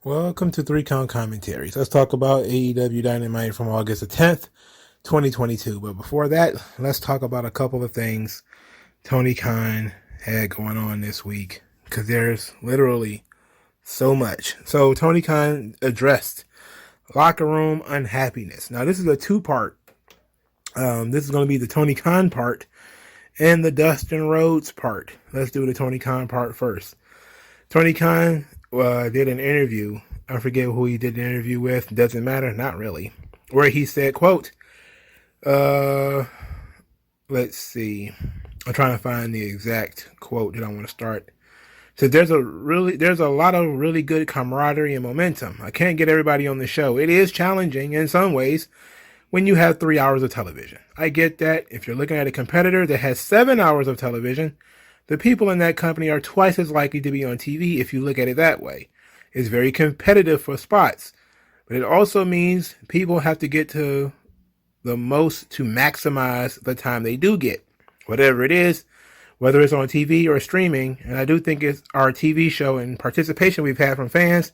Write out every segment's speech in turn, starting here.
Welcome to Three Count Commentaries. Let's talk about AEW Dynamite from August the 10th, 2022. But before that, let's talk about a couple of things Tony Khan had going on this week, because there's literally so much. So Tony Khan addressed locker room unhappiness. Now, this is a two-part. This is going to be the Tony Khan part and the Dustin Rhodes part. Let's do the Tony Khan part first. Tony Khan did an interview. I forget who he did the interview with. Doesn't matter. Not really. Where he said, quote, let's see. I'm trying to find the exact quote that I want to start. So there's a lot of really good camaraderie and momentum. I can't get everybody on the show. It is challenging in some ways when you have 3 hours of television. I get that. If you're looking at a competitor that has 7 hours of television, the people in that company are twice as likely to be on TV if you look at it that way. It's very competitive for spots. But it also means people have to get to the most to maximize the time they do get. Whatever it is, whether it's on TV or streaming. And I do think it's our TV show and participation we've had from fans.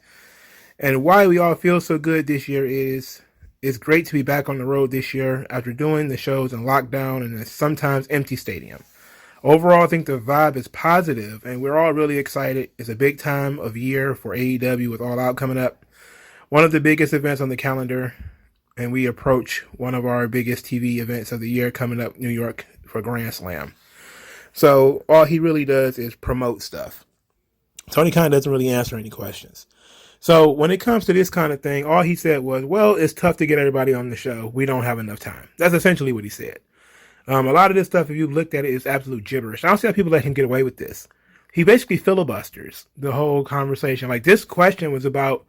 And why we all feel so good this year is it's great to be back on the road this year after doing the shows in lockdown and a sometimes empty stadium. Overall, I think the vibe is positive, and we're all really excited. It's a big time of year for AEW with All Out coming up. One of the biggest events on the calendar, and we approach one of our biggest TV events of the year coming up, New York, for Grand Slam. So all he really does is promote stuff. Tony Khan doesn't really answer any questions. So when it comes to this kind of thing, all he said was, well, it's tough to get everybody on the show. We don't have enough time. That's essentially what he said. A lot of this stuff, if you looked at it, is absolute gibberish. I don't see how people let him get away with this. He basically filibusters the whole conversation. Like, this question was about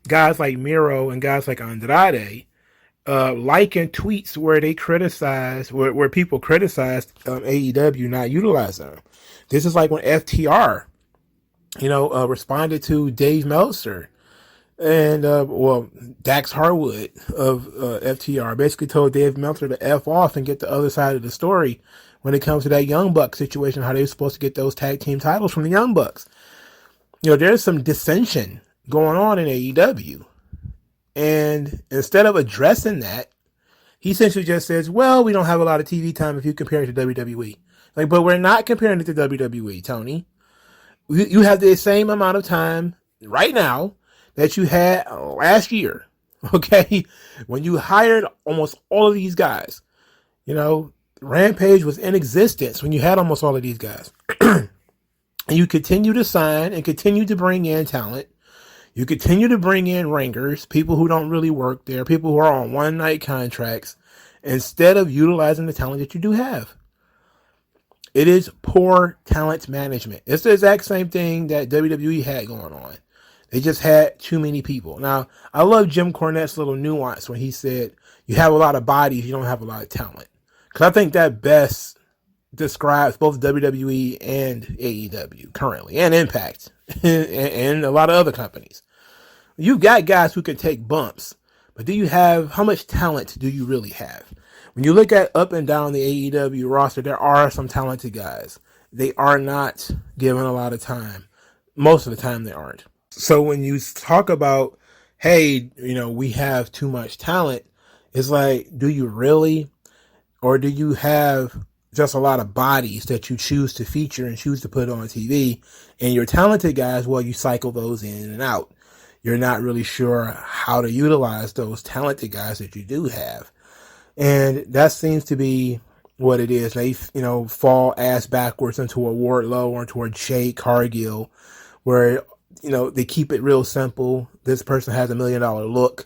guys like Miro and guys like Andrade liking tweets where they criticize, where people criticized AEW not utilizing them. This is like when FTR, responded to Dave Meltzer. And, Dax Harwood of FTR basically told Dave Meltzer to F off and get the other side of the story when it comes to that Young Bucks situation, how they were supposed to get those tag team titles from the Young Bucks. There's some dissension going on in AEW. And instead of addressing that, he essentially just says, well, we don't have a lot of TV time if you compare it to WWE. But we're not comparing it to WWE, Tony. You have the same amount of time right now that you had last year, okay, when you hired almost all of these guys. Rampage was in existence when you had almost all of these guys. And you continue to sign and continue to bring in talent. You continue to bring in ringers, people who don't really work there, people who are on one-night contracts, instead of utilizing the talent that you do have. It is poor talent management. It's the exact same thing that WWE had going on. They just had too many people. Now, I love Jim Cornette's little nuance when he said, you have a lot of bodies, you don't have a lot of talent. Because I think that best describes both WWE and AEW currently, and Impact, and a lot of other companies. You've got guys who can take bumps, but how much talent do you really have? When you look at up and down the AEW roster, there are some talented guys. They are not given a lot of time. Most of the time they aren't. So when you talk about, hey, we have too much talent, it's like, do you really? Or do you have just a lot of bodies that you choose to feature and choose to put on TV? And your talented guys, well, you cycle those in and out. You're not really sure how to utilize those talented guys that you do have. And that seems to be what it is. They, fall ass backwards into a Wardlow or into a Jay Cargill, where they keep it real simple. This person has $1 million look,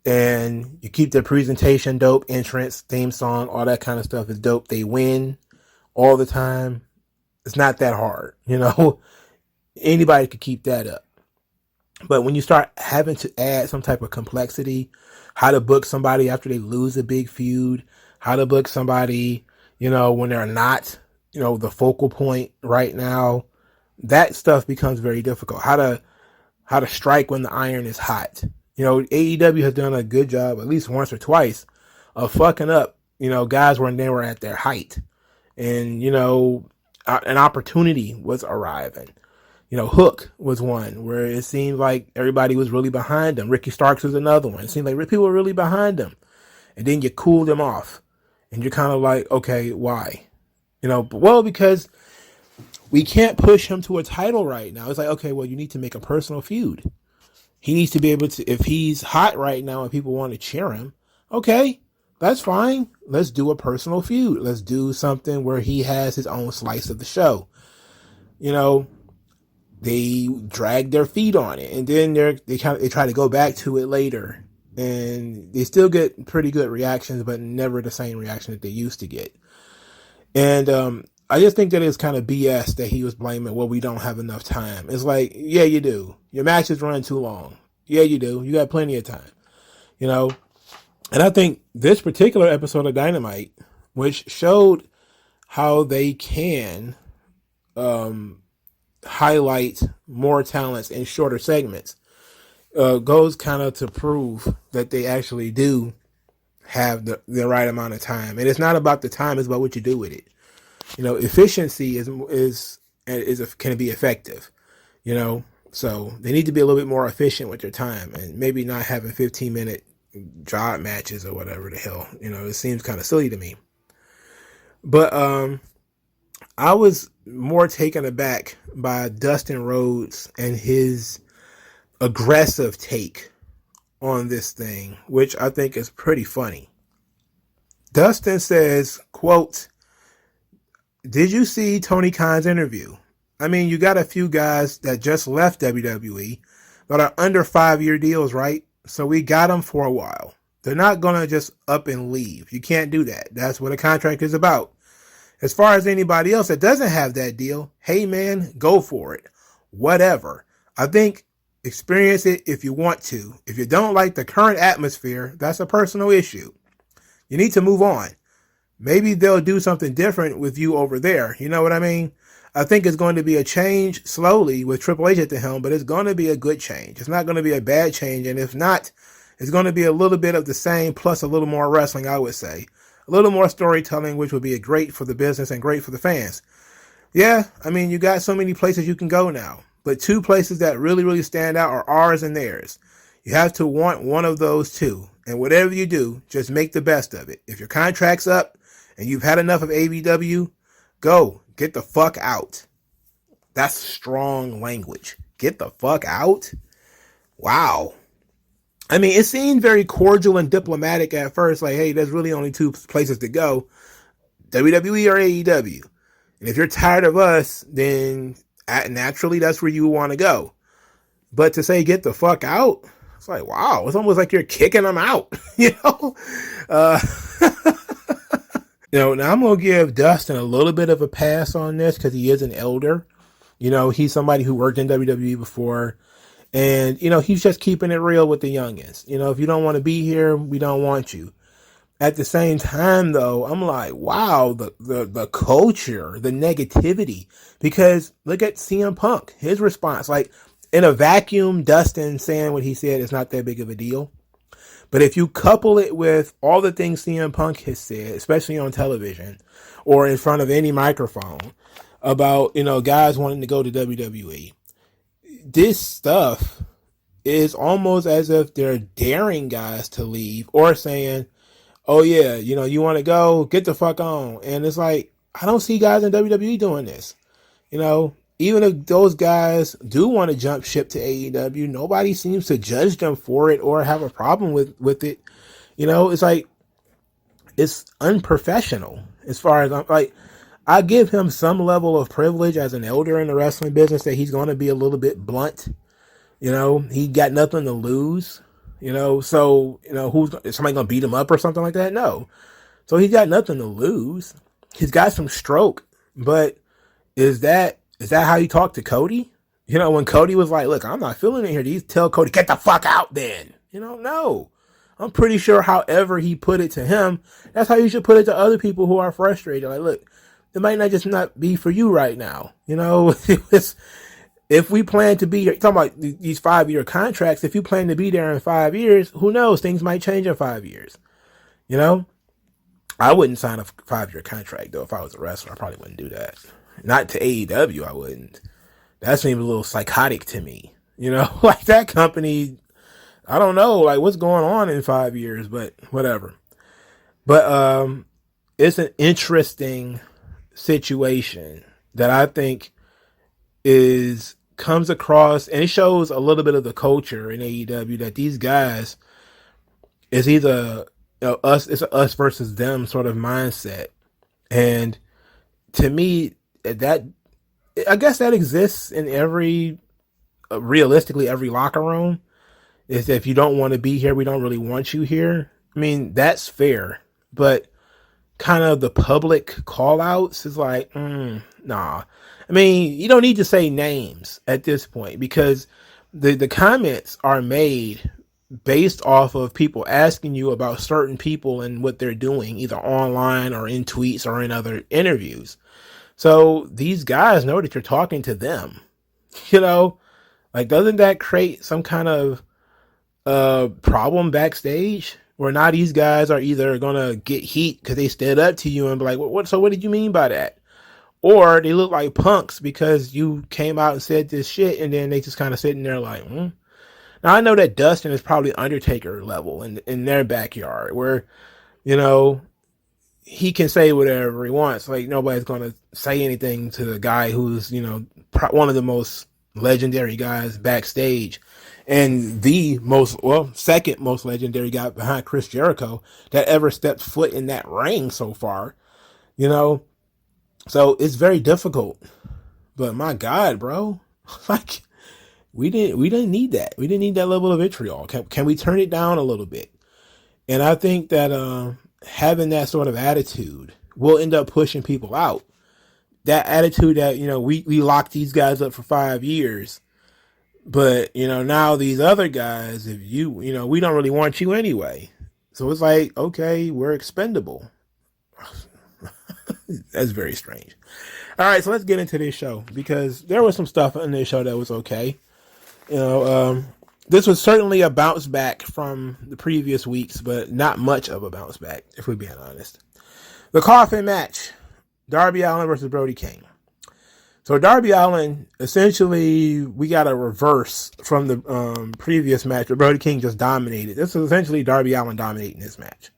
and you keep their presentation dope, entrance, theme song, all that kind of stuff is dope. They win all the time. It's not that hard, Anybody could keep that up. But when you start having to add some type of complexity, how to book somebody after they lose a big feud, how to book somebody, when they're not, the focal point right now, that stuff becomes very difficult. How to strike when the iron is hot. AEW has done a good job, at least once or twice, of fucking up, guys when they were at their height. And, an opportunity was arriving. Hook was one where it seemed like everybody was really behind him. Ricky Starks was another one. It seemed like people were really behind him. And then you cooled him off. And you're kind of like, okay, why? Well, because we can't push him to a title right now. It's like, okay, well, you need to make a personal feud. He needs to be able to, if he's hot right now and people want to cheer him, okay, that's fine. Let's do a personal feud. Let's do something where he has his own slice of the show. They drag their feet on it, and then they try to go back to it later, and they still get pretty good reactions, but never the same reaction that they used to get. And I just think that it's kind of BS that he was blaming, well, we don't have enough time. It's like, yeah, you do. Your matches run too long. Yeah, you do. You got plenty of time. And I think this particular episode of Dynamite, which showed how they can highlight more talents in shorter segments, goes kind of to prove that they actually do have the right amount of time. And it's not about the time, it's about what you do with it. Efficiency can be effective, so they need to be a little bit more efficient with their time and maybe not having 15-minute job matches or whatever the hell. It seems kind of silly to me. But I was more taken aback by Dustin Rhodes and his aggressive take on this thing, which I think is pretty funny. Dustin says, quote, "Did you see Tony Khan's interview? I mean, you got a few guys that just left WWE that are under 5-year deals, right? So we got them for a while. They're not going to just up and leave. You can't do that. That's what a contract is about. As far as anybody else that doesn't have that deal, hey man, go for it. Whatever. I think experience it if you want to. If you don't like the current atmosphere, that's a personal issue. You need to move on. Maybe they'll do something different with you over there. You know what I mean? I think it's going to be a change slowly with Triple H at the helm, but it's going to be a good change. It's not going to be a bad change. And if not, it's going to be a little bit of the same plus a little more wrestling, I would say. A little more storytelling, which would be great for the business and great for the fans. Yeah, I mean, you got so many places you can go now. But two places that really, really stand out are ours and theirs. You have to want one of those two. And whatever you do, just make the best of it. If your contract's up and you've had enough of AEW, go. Get the fuck out. That's strong language. Get the fuck out? Wow. I mean, it seemed very cordial and diplomatic at first. Like, hey, there's really only two places to go. WWE or AEW. And if you're tired of us, then naturally that's where you want to go. But to say get the fuck out, it's like, wow. It's almost like you're kicking them out. Now I'm going to give Dustin a little bit of a pass on this because he is an elder. He's somebody who worked in WWE before. And, he's just keeping it real with the youngins. If you don't want to be here, we don't want you. At the same time, though, I'm like, wow, the culture, the negativity. Because look at CM Punk, his response. Like, in a vacuum, Dustin saying what he said is not that big of a deal. But if you couple it with all the things CM Punk has said, especially on television or in front of any microphone, about, guys wanting to go to WWE, this stuff is almost as if they're daring guys to leave or saying, oh yeah, you want to go, get the fuck on. And it's like, I don't see guys in WWE doing this. Even if those guys do want to jump ship to AEW, nobody seems to judge them for it or have a problem with it. It's like, it's unprofessional as far as I'm like, I give him some level of privilege as an elder in the wrestling business that he's going to be a little bit blunt. He got nothing to lose, so, is somebody going to beat him up or something like that? No. So he's got nothing to lose. He's got some stroke, but is that how you talk to Cody? When Cody was like, look, I'm not feeling it here. Do you tell Cody, get the fuck out then? No. I'm pretty sure however he put it to him, that's how you should put it to other people who are frustrated. Like, look, it might not be for you right now. If we plan to be, talking about these 5-year contracts, if you plan to be there in 5 years, who knows? Things might change in 5 years. I wouldn't sign a 5-year contract, though. If I was a wrestler, I probably wouldn't do that. Not to AEW, I wouldn't. that seems a little psychotic to me. Like that company, I don't know, like what's going on in 5 years, but whatever. But it's an interesting situation that I think comes across, and it shows a little bit of the culture in AEW that these guys is either it's a us versus them sort of mindset. And to me, that I guess that exists in realistically every locker room. Is if you don't want to be here, we don't really want you here. I mean, that's fair, but kind of the public call outs is like, nah. I mean, you don't need to say names at this point because the comments are made based off of people asking you about certain people and what they're doing, either online or in tweets or in other interviews. So these guys know that you're talking to them, like, doesn't that create some kind of problem backstage where now these guys are either gonna get heat because they stood up to you and be like, what? So what did you mean by that? Or they look like punks because you came out and said this shit, and then they just kind of sitting there like, Now I know that Dustin is probably Undertaker level in their backyard where, he can say whatever he wants. Like nobody's gonna say anything to the guy who's, one of the most legendary guys backstage and the second most legendary guy behind Chris Jericho that ever stepped foot in that ring so far, so it's very difficult. But my God, bro, like we didn't need that. We didn't need that level of vitriol. Can we turn it down a little bit? And I think that having that sort of attitude will end up pushing people out. That attitude that, we locked these guys up for 5 years. But, now these other guys, if we don't really want you anyway. So it's like, okay, we're expendable. That's very strange. All right, so let's get into this show because there was some stuff in this show that was okay. This was certainly a bounce back from the previous weeks, but not much of a bounce back, if we're being honest. The coffin match, Darby Allin versus Brody King. So Darby Allin, essentially, we got a reverse from the previous match where Brody King just dominated. This is essentially Darby Allin dominating this match.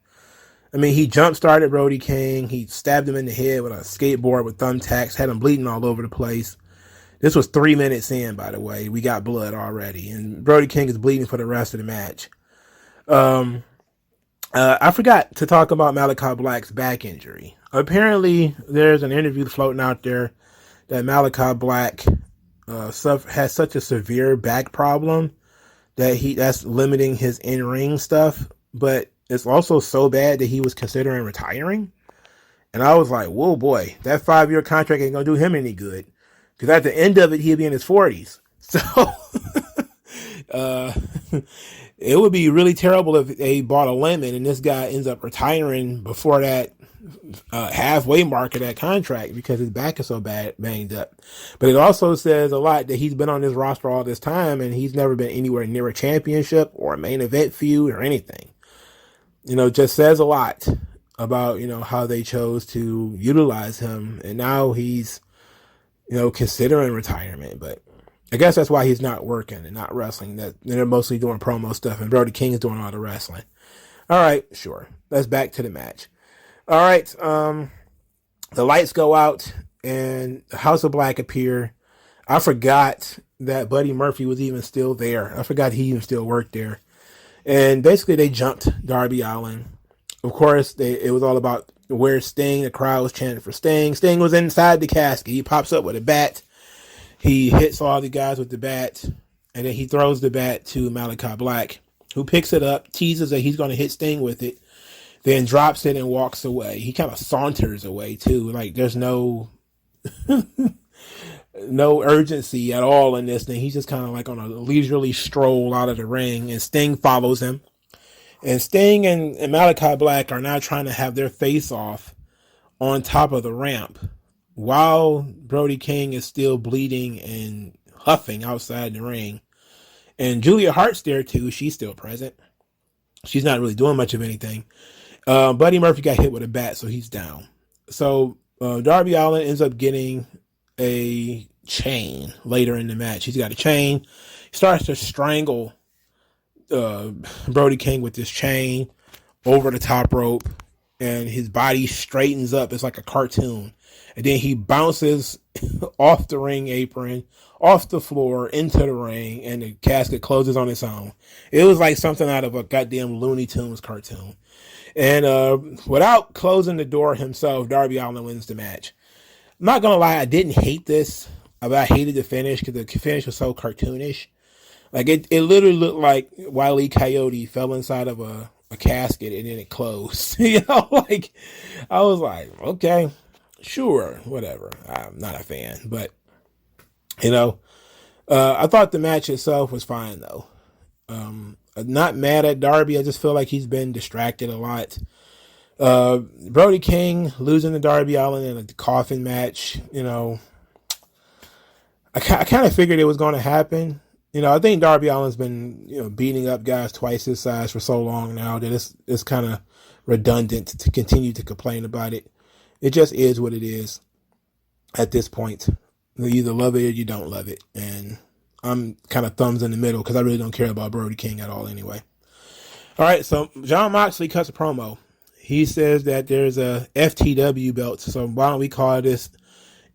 I mean, he jump-started Brody King. He stabbed him in the head with a skateboard with thumbtacks, had him bleeding all over the place. This was 3 minutes in, by the way. We got blood already. And Brody King is bleeding for the rest of the match. I forgot to talk about Malachi Black's back injury. Apparently, there's an interview floating out there that Malachi Black has such a severe back problem that's limiting his in-ring stuff. But it's also so bad that he was considering retiring. And I was like, whoa, boy, that 5-year contract ain't going to do him any good. Because at the end of it, he'll be in his 40s. So it would be really terrible if they bought a lemon and this guy ends up retiring before that halfway mark of that contract because his back is so banged up. But it also says a lot that he's been on this roster all this time and he's never been anywhere near a championship or a main event feud or anything. Just says a lot about, how they chose to utilize him. And now he's, considering retirement. But I guess that's why he's not working and not wrestling. That they're mostly doing promo stuff and Brody King is doing all the wrestling. All right, sure. Let's back to the match. All right, the lights go out and the House of Black appear. I forgot that Buddy Murphy was even still there. I forgot he even still worked there. And basically they jumped Darby Allin. Of course, it was all about where's Sting. The crowd was chanting for Sting. Sting was inside the casket. He pops up with a bat. He hits all the guys with the bat. And then he throws the bat to Malachi Black, who picks it up, teases that he's going to hit Sting with it, then drops it and walks away. He kind of saunters away, too. Like, there's no urgency at all in this thing. He's just kind of like on a leisurely stroll out of the ring, and Sting follows him. And Sting and Malachi Black are now trying to have their face-off on top of the ramp while Brody King is still bleeding and huffing outside the ring. And Julia Hart's there, too. She's still present. She's not really doing much of anything. Buddy Murphy got hit with a bat, so he's down. So Darby Allin ends up getting a chain later in the match. He's got a chain. He starts to strangle Brody King with this chain over the top rope, and his body straightens up. It's like a cartoon. And then he bounces off the ring apron, off the floor, into the ring, and the casket closes on its own. It was like something out of a goddamn Looney Tunes cartoon. And without closing the door himself, Darby Allin wins the match. I'm not going to lie, I didn't hate this. I hated the finish because the finish was so cartoonish. Like, it literally looked like Wile E. Coyote fell inside of a casket and then it closed. Like, I was like, okay, sure, whatever. I'm not a fan, but I thought the match itself was fine though. Not mad at Darby. I just feel like he's been distracted a lot. Brody King losing to Darby Allin in a coffin match. I kind of figured it was going to happen. I think Darby Allin's been, beating up guys twice his size for so long now that it's kind of redundant to continue to complain about it. It just is what it is at this point. You either love it or you don't love it. And I'm kind of thumbs in the middle because I really don't care about Brody King at all anyway. All right, so Jon Moxley cuts a promo. He says that there's a FTW belt, so why don't we call this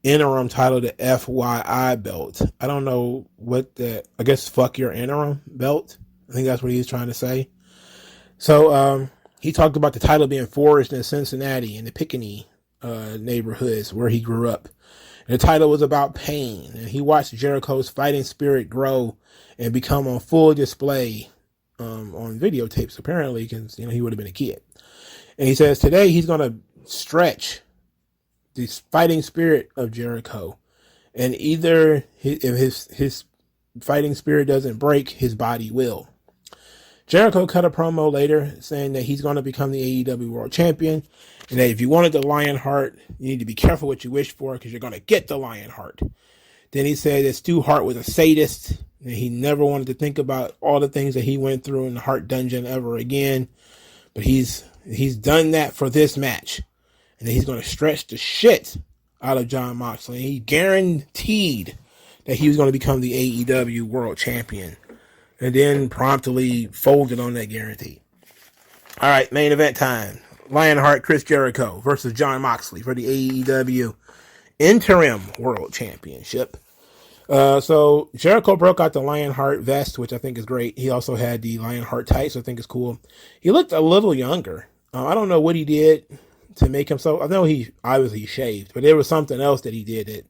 interim title the FYI belt? I don't know I guess fuck your interim belt. I think that's what he was trying to say. So he talked about the title being forged in Cincinnati in the Pickney neighborhoods where he grew up. And the title was about pain, and he watched Jericho's fighting spirit grow and become on full display on videotapes apparently, because he would have been a kid. And he says today he's going to stretch the fighting spirit of Jericho, and either if his fighting spirit doesn't break, his body will. Jericho cut a promo later saying that he's going to become the AEW World Champion, and that if you wanted the Lion Heart, you need to be careful what you wish for because you're going to get the Lion Heart. Then he said that Stu Hart was a sadist, and he never wanted to think about all the things that he went through in the Hart Dungeon ever again, but he's done that for this match. And then he's going to stretch the shit out of Jon Moxley. He guaranteed that he was going to become the AEW World Champion. And then promptly folded on that guarantee. All right, main event time. Lionheart Chris Jericho versus Jon Moxley for the AEW Interim World Championship. So Jericho broke out the Lionheart vest, which I think is great. He also had the Lionheart tights, which I think is cool. He looked a little younger. I don't know what he did to make himself. I know he obviously shaved, but there was something else that he did.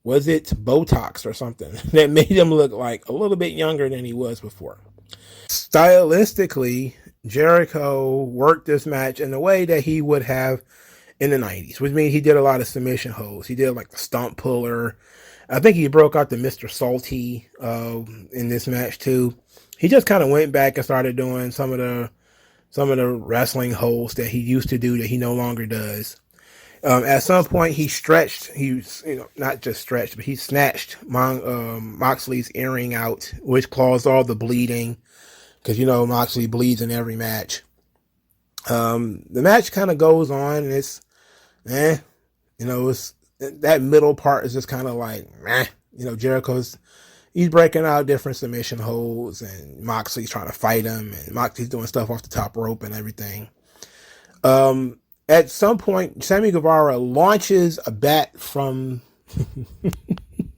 Was it Botox or something that made him look like a little bit younger than he was before? Stylistically, Jericho worked this match in the way that he would have in the 90s, which means he did a lot of submission holds. He did like the stomp puller. I think he broke out the Mr. Salty in this match too. He just kind of went back and started doing some of the wrestling holds that he used to do that he no longer does. At some point, he stretched. Not just stretched, but he snatched Moxley's earring out, which caused all the bleeding. Because Moxley bleeds in every match. The match kind of goes on, and it's, it's that middle part is just kind of like, he's breaking out different submission holds, and Moxley's trying to fight him, and Moxley's doing stuff off the top rope and everything. At some point, Sammy Guevara launches a bat from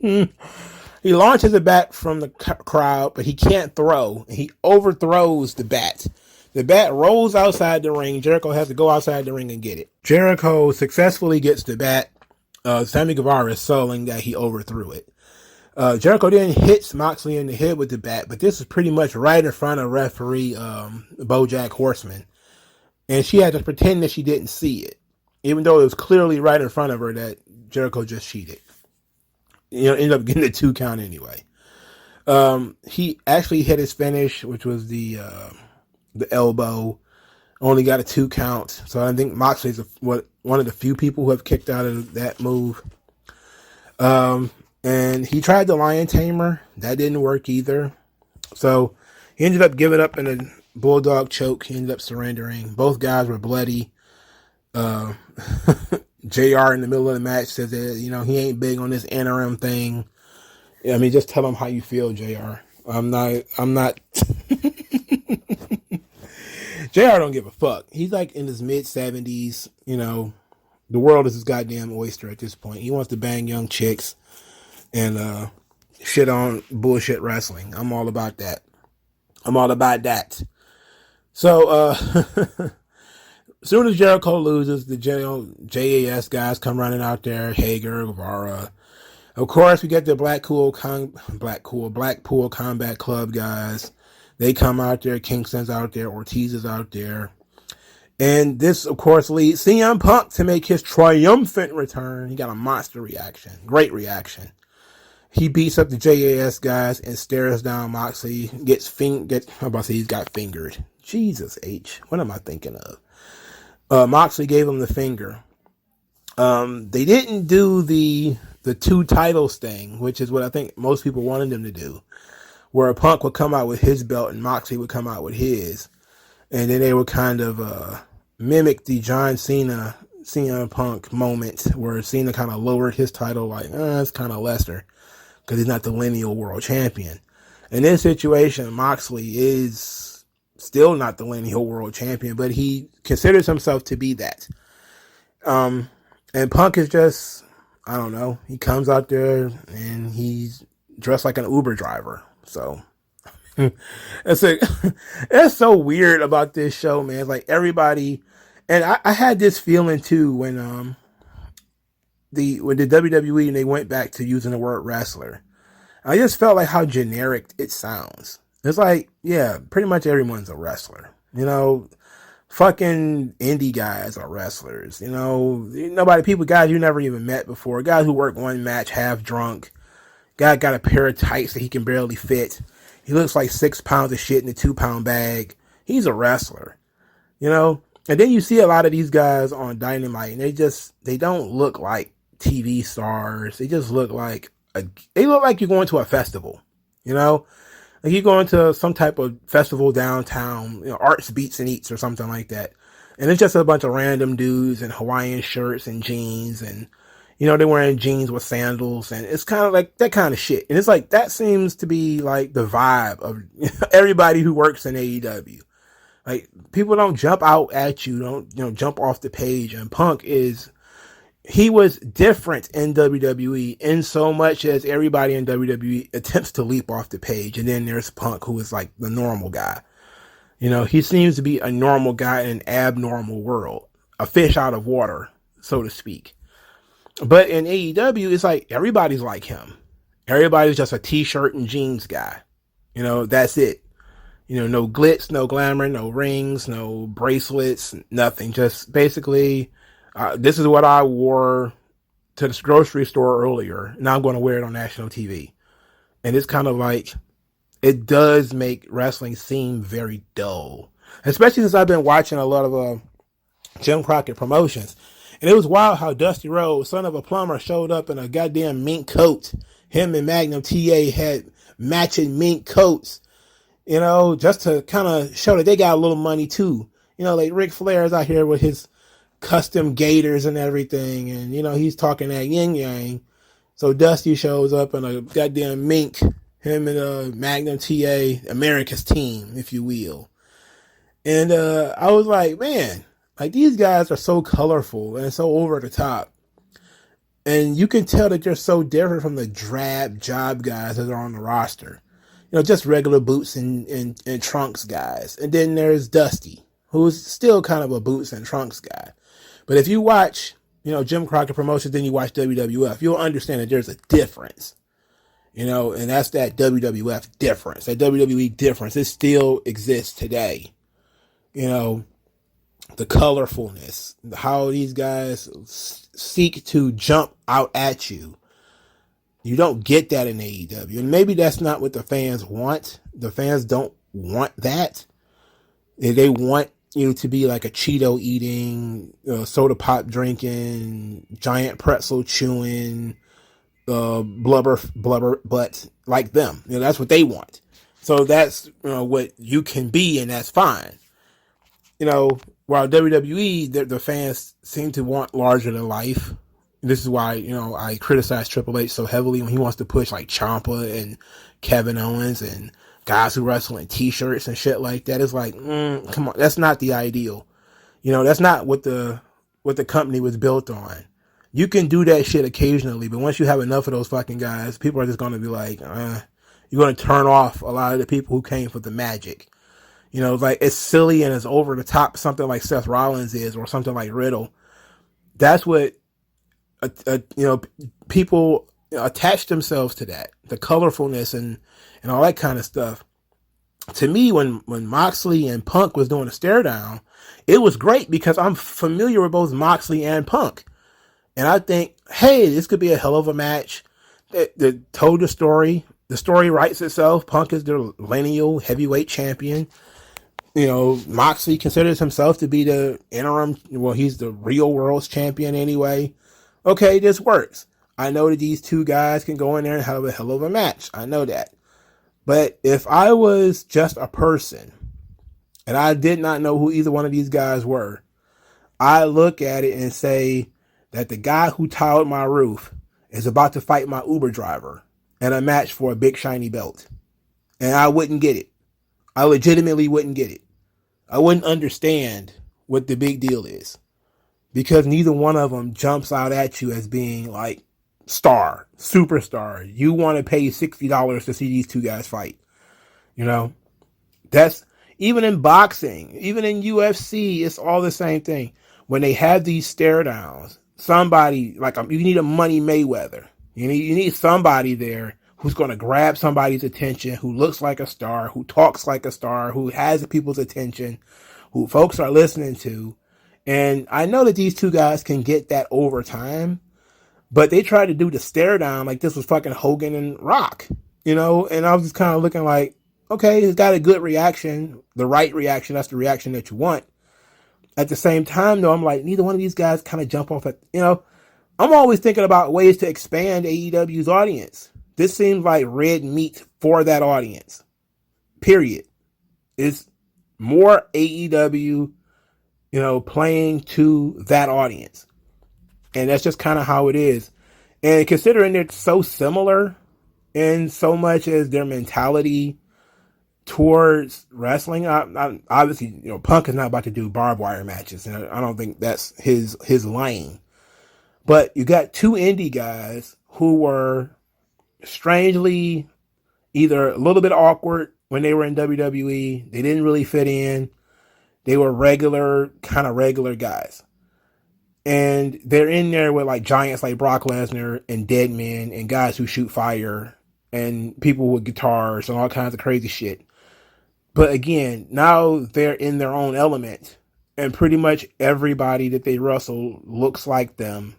he launches a bat from the crowd, but he can't throw. He overthrows the bat. The bat rolls outside the ring. Jericho has to go outside the ring and get it. Jericho successfully gets the bat. Sammy Guevara is selling that he overthrew it. Jericho then hits Moxley in the head with the bat, but this is pretty much right in front of referee BoJack Horseman. And she had to pretend that she didn't see it, even though it was clearly right in front of her that Jericho just cheated. Ended up getting a 2 count anyway. He actually hit his finish, which was the elbow. Only got a 2 count. So I think Moxley's one of the few people who have kicked out of that move. And he tried the Lion Tamer. That didn't work either. So he ended up giving up in a Bulldog choke. He ended up surrendering. Both guys were bloody. Jon JR in the middle of the match says that, he ain't big on this interim thing. I mean, just tell him how you feel, JR. I'm not. JR don't give a fuck. He's like in his mid 70s. The world is his goddamn oyster at this point. He wants to bang young chicks and shit on bullshit wrestling. I'm all about that. So, as soon as Jericho loses, the JAS guys come running out there. Hager, Guevara. Of course, we get the Blackpool Combat Club guys. They come out there. Kingston's out there. Ortiz is out there. And this, of course, leads CM Punk to make his triumphant return. He got a monster reaction. Great reaction. He beats up the JAS guys and stares down Moxley. I'm about to say he's got fingered. Jesus H. What am I thinking of? Moxley gave him the finger. They didn't do the two titles thing, which is what I think most people wanted them to do, where Punk would come out with his belt and Moxley would come out with his. And then they would kind of mimic the John Cena Punk moment where Cena kind of lowered his title like, it's kind of lesser because he's not the lineal world champion. In this situation, Moxley is still not the lineal world champion, but he considers himself to be that. And Punk is just, I don't know, he comes out there and he's dressed like an Uber driver. So it's so weird about this show, man. It's like everybody, and I had this feeling too when the WWE and they went back to using the word wrestler. I just felt like how generic it sounds. It's like, yeah, pretty much everyone's a wrestler. Fucking indie guys are wrestlers. Guys you never even met before, guys who work one match half drunk. Guy got a pair of tights that he can barely fit. He looks like 6 pounds of shit in a 2-pound bag. He's a wrestler, And then you see a lot of these guys on Dynamite, and they don't look like TV stars. They just look like you're going to a festival, Like you're going to some type of festival downtown, Arts, Beats, and Eats or something like that. And it's just a bunch of random dudes in Hawaiian shirts and jeans and, they're wearing jeans with sandals, and it's kind of like that kind of shit. And it's like, that seems to be like the vibe of everybody who works in AEW. Like, people don't jump out at you, don't, jump off the page. And Punk he was different in WWE in so much as everybody in WWE attempts to leap off the page. And then there's Punk, who is like the normal guy. He seems to be a normal guy in an abnormal world, a fish out of water, so to speak. But in AEW, it's like everybody's like him. Everybody's just a t-shirt and jeans guy. That's it. No glitz, no glamour, no rings, no bracelets, nothing. Just basically, this is what I wore to the grocery store earlier. Now I'm going to wear it on national TV. And it's kind of like, it does make wrestling seem very dull. Especially since I've been watching a lot of Jim Crockett promotions. And it was wild how Dusty Rhodes, son of a plumber, showed up in a goddamn mink coat. Him and Magnum TA had matching mink coats, just to kind of show that they got a little money too. Like Ric Flair is out here with his custom gaiters and everything. And, he's talking that yin yang. So Dusty shows up in a goddamn mink, him and Magnum TA, America's team, if you will. And I was like, man, like these guys are so colorful and so over the top. And you can tell that they're so different from the drab job guys that are on the roster. Just regular boots and trunks guys. And then there's Dusty, who's still kind of a boots and trunks guy. But if you watch, Jim Crockett Promotions, then you watch WWF, you'll understand that there's a difference. And that's that WWF difference, that WWE difference. It still exists today. The colorfulness, how these guys seek to jump out at you. You don't get that in AEW. And maybe that's not what the fans want. The fans don't want that. They want you to be like a Cheeto eating, soda pop drinking, giant pretzel chewing, blubber butt like them. That's what they want. So that's what you can be, and that's fine. while WWE, the fans seem to want larger than life. This is why, I criticize Triple H so heavily when he wants to push like Ciampa and Kevin Owens and guys who wrestle in t-shirts and shit like that. It's like, come on, that's not the ideal. That's not what the company was built on. You can do that shit occasionally, but once you have enough of those fucking guys, people are just going to be like, you're going to turn off a lot of the people who came for the magic. Like it's silly and it's over the top, something like Seth Rollins is, or something like Riddle. That's what, people attach themselves to, that, the colorfulness and all that kind of stuff. To me, when Moxley and Punk was doing a stare down, it was great because I'm familiar with both Moxley and Punk. And I think, hey, this could be a hell of a match that told the story. The story writes itself. Punk is the lineal heavyweight champion. Moxley considers himself to be the interim, he's the real world's champion anyway. Okay, this works. I know that these two guys can go in there and have a hell of a match. I know that. But if I was just a person and I did not know who either one of these guys were, I look at it and say that the guy who tiled my roof is about to fight my Uber driver in a match for a big shiny belt. And I wouldn't get it. I legitimately wouldn't get it. I wouldn't understand what the big deal is. Because neither one of them jumps out at you as being like star, superstar. You want to pay $60 to see these two guys fight. That's even in boxing, even in UFC, it's all the same thing. When they have these stare downs, somebody like you need a Money Mayweather. You need somebody there who's going to grab somebody's attention, who looks like a star, who talks like a star, who has people's attention, who folks are listening to. And I know that these two guys can get that over time, but they tried to do the stare down like this was fucking Hogan and Rock, and I was just kind of looking like, okay, it's got a good reaction, the right reaction, that's the reaction that you want. At the same time, though, I'm like, neither one of these guys kind of jump off at, I'm always thinking about ways to expand AEW's audience. This seems like red meat for that audience, period. It's more AEW, playing to that audience. And that's just kind of how it is. And considering they're so similar in so much as their mentality towards wrestling, I obviously, Punk is not about to do barbed wire matches. And I don't think that's his lane. But you got two indie guys who were strangely either a little bit awkward when they were in WWE. They didn't really fit in. They were regular guys. And they're in there with like giants like Brock Lesnar and dead men and guys who shoot fire and people with guitars and all kinds of crazy shit. But again, now they're in their own element and pretty much everybody that they wrestle looks like them,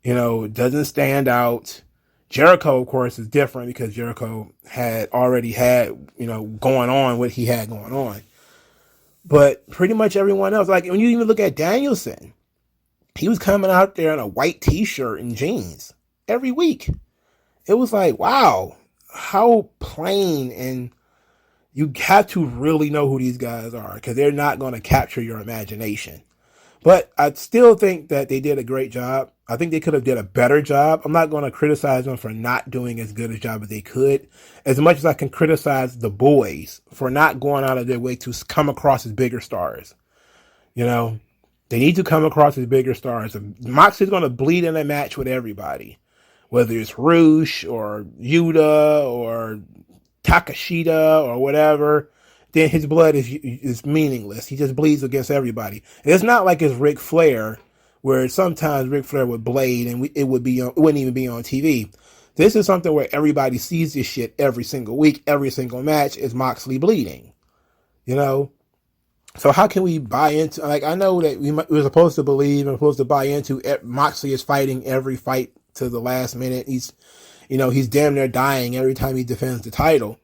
doesn't stand out. Jericho, of course, is different because Jericho had already had, going on what he had going on. But pretty much everyone else, like when you even look at Danielson, he was coming out there in a white t-shirt and jeans every week. It was like, wow, how plain, and you have to really know who these guys are because they're not going to capture your imagination. But I still think that they did a great job. I think they could have did a better job. I'm not going to criticize them for not doing as good a job as they could, as much as I can criticize the boys for not going out of their way to come across as bigger stars. They need to come across as bigger stars. Moxley's going to bleed in a match with everybody, whether it's Roosh or Yuta or Takashita or whatever. Then his blood is meaningless. He just bleeds against everybody. And it's not like it's Ric Flair, where sometimes Ric Flair would blade and it wouldn't even be on TV. This is something where everybody sees this shit every single week, every single match is Moxley bleeding. So how can we buy into, like, I know that we're supposed to believe and supposed to buy into Moxley is fighting every fight to the last minute. He's damn near dying every time he defends the title.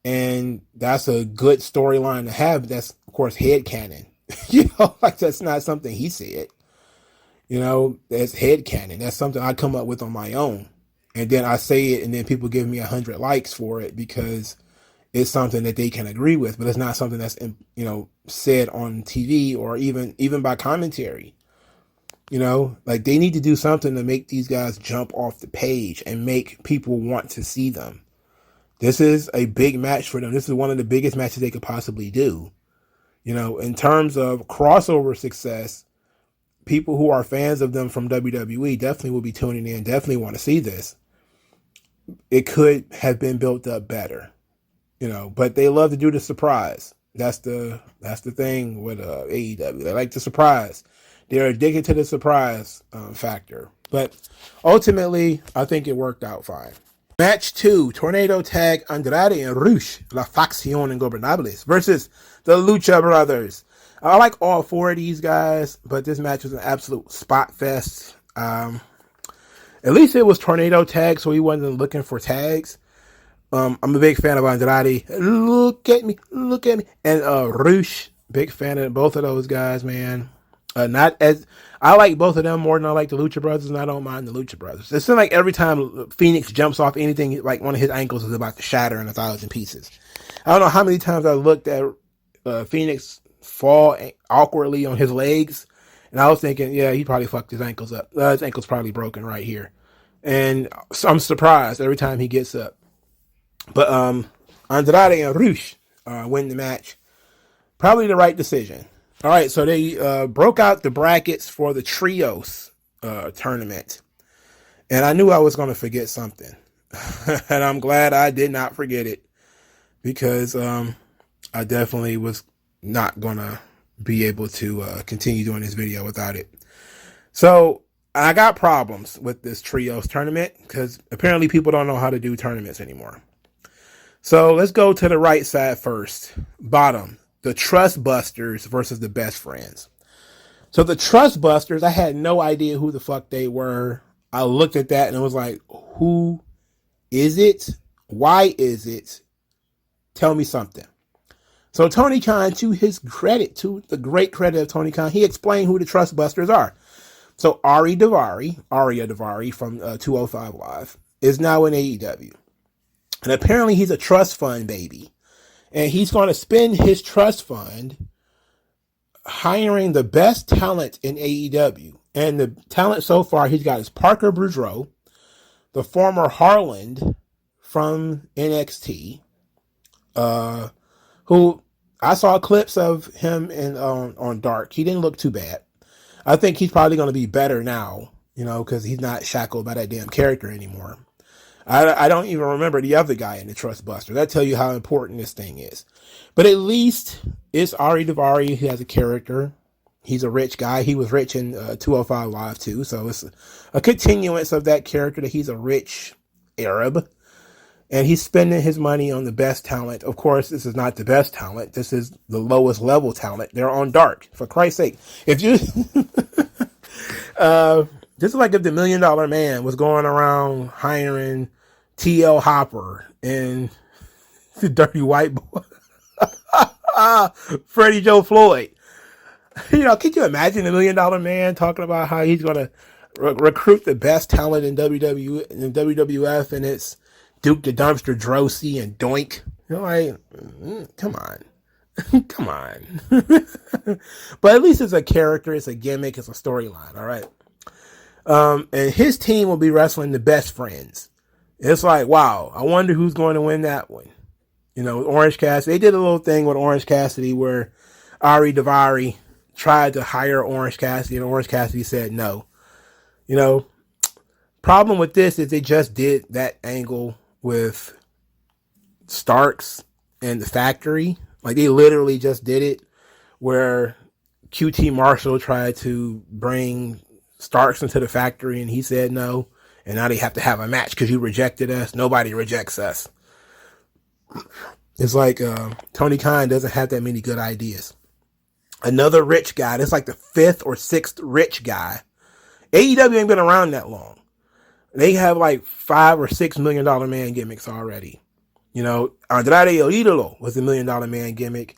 And that's a good storyline to have. That's, of course, headcanon. That's not something he said. That's headcanon. That's something I come up with on my own. And then I say it, and then people give me 100 likes for it because is something that they can agree with, but it's not something that's, said on TV or even by commentary. Like they need to do something to make these guys jump off the page and make people want to see them. This is a big match for them. This is one of the biggest matches they could possibly do. In terms of crossover success, people who are fans of them from WWE definitely will be tuning in, definitely want to see this. It could have been built up better, but they love to do the surprise. That's the thing with AEW. They like the surprise. They're addicted to the surprise factor. But ultimately, I think it worked out fine. Match 2, Tornado Tag Andrade and Rush, La Facción Ingobernables versus the Lucha Brothers. I like all four of these guys, but this match was an absolute spot fest. At least it was Tornado Tag, so he wasn't looking for tags. I'm a big fan of Andrade. Look at me. And Rush, big fan of both of those guys, man. I like both of them more than I like the Lucha Brothers, and I don't mind the Lucha Brothers. It seems like every time Phoenix jumps off anything, like one of his ankles is about to shatter in 1,000 pieces. I don't know how many times I looked at Phoenix fall awkwardly on his legs, and I was thinking, yeah, he probably fucked his ankles up. His ankle's probably broken right here. And so I'm surprised every time he gets up. But Andrade and Rush win the match. Probably the right decision. All right, so they broke out the brackets for the Trios tournament. And I knew I was going to forget something. And I'm glad I did not forget it. Because I definitely was not going to be able to continue doing this video without it. So I got problems with this Trios tournament. Because apparently people don't know how to do tournaments anymore. So let's go to the right side first. Bottom. The Trust Busters versus the Best Friends. So the Trust Busters, I had no idea who the fuck they were. I looked at that and it was like, who is it? Why is it? Tell me something. So Tony Khan, to his credit, to the great credit of Tony Khan, he explained who the Trust Busters are. So Aria Daivari from 205 Live is now in AEW. And apparently he's a trust fund baby. And he's going to spend his trust fund hiring the best talent in AEW. And the talent so far he's got is Parker Boudreaux, the former Harland from NXT, who I saw clips of him on Dark. He didn't look too bad. I think he's probably going to be better now, because he's not shackled by that damn character anymore. I don't even remember the other guy in the Trust Buster. That tell you how important this thing is. But at least it's Aria Daivari. He has a character. He's a rich guy. He was rich in 205 Live too. So it's a continuance of that character that he's a rich Arab. And he's spending his money on the best talent. Of course, this is not the best talent. This is the lowest level talent. They're on Dark. For Christ's sake. If you... This is like if the $1 Million Man was going around hiring T.L. Hopper and the Dirty White Boy, Freddie Joe Floyd. Could you imagine the $1 Million Man talking about how he's going to recruit the best talent in WWF, and it's Duke the Dumpster Droese and Doink? Come on. Come on. But at least it's a character, it's a gimmick, it's a storyline, all right? And his team will be wrestling the Best Friends. It's like, wow, I wonder who's going to win that one. Orange Cassidy. They did a little thing with Orange Cassidy where Aria Daivari tried to hire Orange Cassidy, and Orange Cassidy said no. Problem with this is they just did that angle with Starks and the Factory. Like, they literally just did it where QT Marshall tried to bring Starks into the Factory and he said no. And now they have to have a match because you rejected us. Nobody rejects us. It's like Tony Khan doesn't have that many good ideas. Another rich guy. That's like the 5th or 6th rich guy. AEW ain't been around that long. They have like $5 or $6 million man gimmicks already. Andrade El Idolo was a $1 Million Man gimmick.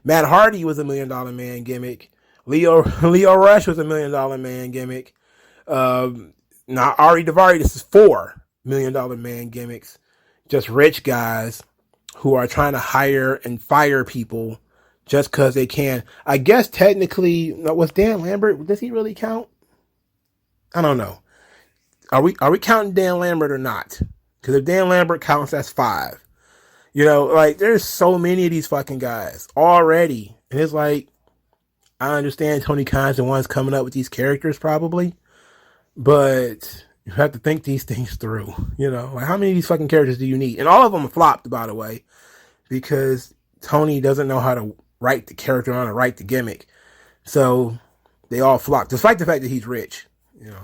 Matt Hardy was a $1 Million Man gimmick. Leo Rush was a $1 Million Man gimmick. Now Aria Daivari, this is 4 $1 Million Man gimmicks. Just rich guys who are trying to hire and fire people just because they can. I guess technically, was Dan Lambert, does he really count? I don't know. Are we counting Dan Lambert or not? Because if Dan Lambert counts, that's 5. You know, like, there's so many of these fucking guys already. And it's like, I understand Tony Khan's the ones coming up with these characters probably, but you have to think these things through. You know, like, how many of these fucking characters do you need? And all of them flopped, by the way, because Tony doesn't know how to write the character on or write the gimmick. So they all flopped, despite the fact that he's rich, you know.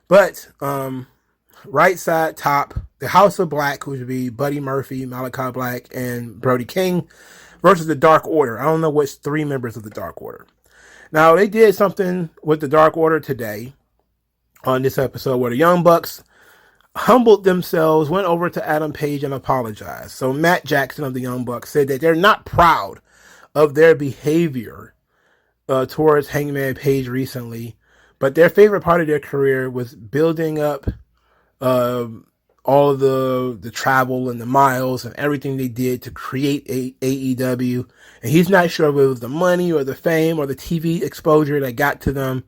But right side top, the House of Black, which would be Buddy Murphy, Malachi Black, and Brody King, versus the Dark Order. I don't know which 3 members of the Dark Order. Now, they did something with the Dark Order today on this episode where the Young Bucks humbled themselves, went over to Adam Page and apologized. So Matt Jackson of the Young Bucks said that they're not proud of their behavior towards Hangman Page recently, but their favorite part of their career was building up all the travel and the miles and everything they did to create AEW. And he's not sure if it was the money or the fame or the TV exposure that got to them,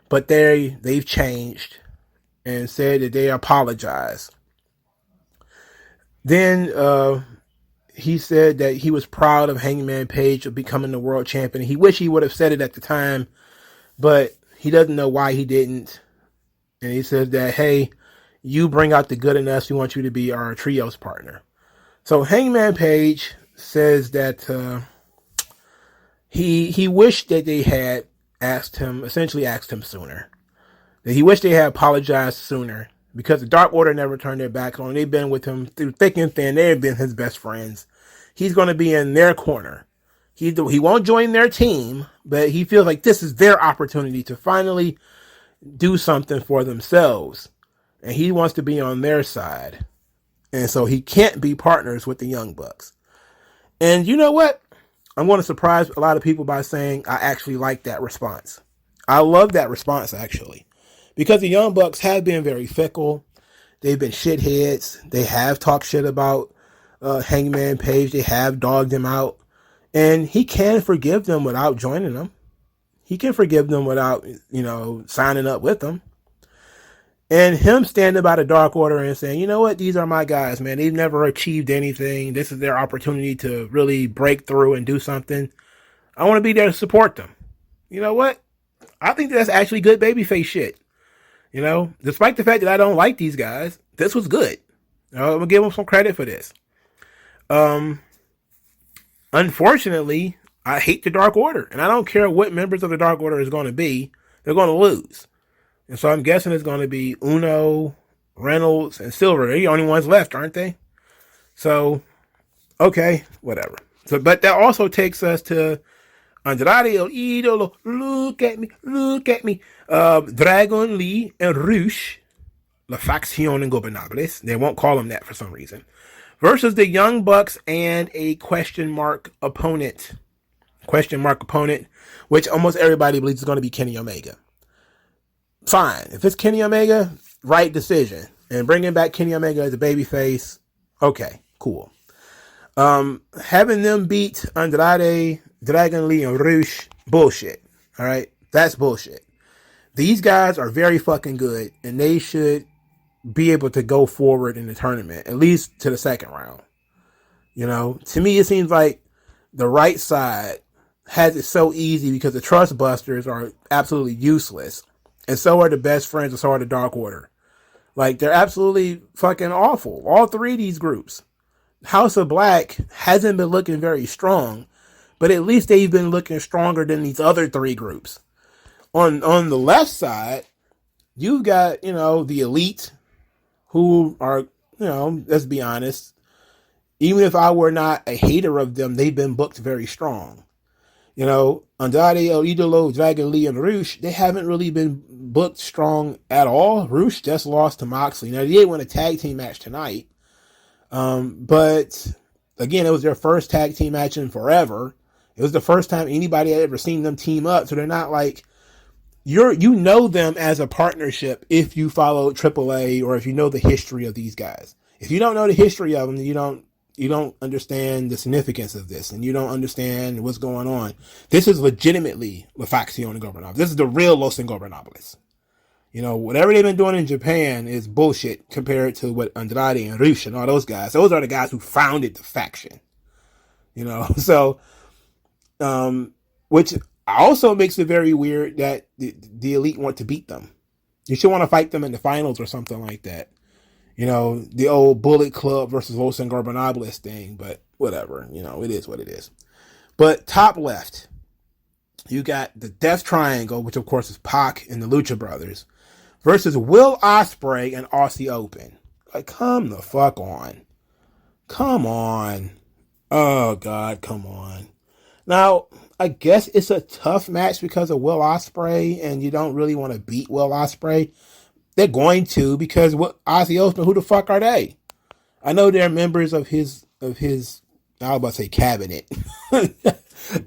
but they've changed and said that they apologize. Then he said that he was proud of Hangman Page of becoming the world champion. He wished he would have said it at the time, but he doesn't know why he didn't. And he says that, hey, you bring out the good in us. We want you to be our trios partner. So Hangman Page says that he wished that they had essentially asked him sooner. That he wished they had apologized sooner because the Dark Order never turned their backs on him. They've been with him through thick and thin. They've been his best friends. He's going to be in their corner. He won't join their team, but he feels like this is their opportunity to finally do something for themselves. And he wants to be on their side. And so he can't be partners with the Young Bucks. And you know what? I'm going to surprise a lot of people by saying I actually like that response. I love that response, actually. Because the Young Bucks have been very fickle. They've been shitheads. They have talked shit about Hangman Page. They have dogged him out. And he can forgive them without joining them. He can forgive them without, signing up with them. And him standing by the Dark Order and saying, you know what, these are my guys, man. They've never achieved anything. This is their opportunity to really break through and do something. I want to be there to support them. You know what? I think that's actually good babyface shit. You know, despite the fact that I don't like these guys, this was good. I'm going to give them some credit for this. Unfortunately, I hate the Dark Order. And I don't care what members of the Dark Order is going to be. They're going to lose. And so I'm guessing it's going to be Uno, Reynolds, and Silver. They're the only ones left, aren't they? So, okay, whatever. So, but that also takes us to Andrade El Idolo. Look at me. Dragon Lee and Rush, La Facción Ingobernables. They won't call them that for some reason. Versus the Young Bucks and a question mark opponent. Which almost everybody believes is going to be Kenny Omega. Fine. If it's Kenny Omega, right decision. And bringing back Kenny Omega as a babyface, okay, cool. Having them beat Andrade, Dragon Lee, and Rush, bullshit. All right? That's bullshit. These guys are very fucking good, and they should be able to go forward in the tournament, at least to the second round. You know, to me, it seems like the right side has it so easy because the Trust Busters are absolutely useless. And so are the Best Friends, and so are the Dark Order. Like, they're absolutely fucking awful. All 3 of these groups. House of Black hasn't been looking very strong, but at least they've been looking stronger than these other 3 groups. On the left side, you've got, the Elite, who are, let's be honest, even if I were not a hater of them, they've been booked very strong. Andrade, El Idolo, Dragon Lee, and Rush, they haven't really been booked strong at all. Rush just lost to Moxley. Now, they did win a tag team match tonight. But, again, it was their first tag team match in forever. It was the first time anybody had ever seen them team up. So they're not like, you know them as a partnership if you follow AAA or if you know the history of these guys. If you don't know the history of them, you don't You don't understand the significance of this, and you don't understand what's going on. This is legitimately La Facción Ingobernables. This is the real Los Ingobernables. You know, whatever they've been doing in Japan is bullshit compared to what Andrade and Rush and all those guys. Those are the guys who founded the faction. You know, so, which also makes it very weird that the Elite want to beat them. You should want to fight them in the finals or something like that. You know, the old Bullet Club versus Los Ingobernables thing, but whatever. You know, it is what it is. But top left, you got the Death Triangle, which of course is Pac and the Lucha Brothers, versus Will Ospreay and Aussie Open. Like, come the fuck on. Come on. Oh, God, come on. Now, I guess it's a tough match because of Will Ospreay, and you don't really want to beat Will Ospreay. They're going to, because what Aussie Open, who the fuck are they? I know they're members of his I was about to say cabinet,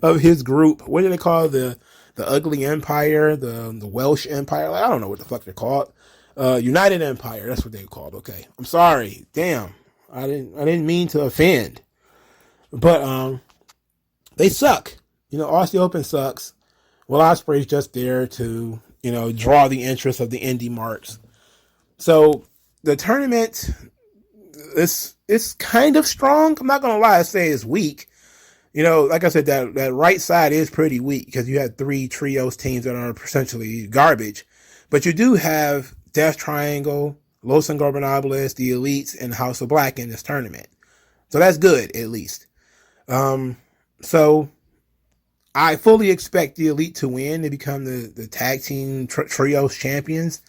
of his group. What do they call the Ugly Empire, the Welsh Empire? Like, I don't know what the fuck they're called. United Empire, that's what they're called. Okay, I'm sorry. Damn, I didn't mean to offend, but they suck. You know, Aussie Open sucks. Will Ospreay's just there to, you know, draw the interest of the indie marks. So the tournament is kind of strong. I'm not gonna lie, I say it's weak. You know, like I said, that right side is pretty weak because you had 3 trios teams that are essentially garbage. But you do have Death Triangle, Los Ingobernables, the Elites, and House of Black in this tournament. So that's good, at least. So I fully expect the Elite to win to become the tag team trios champions.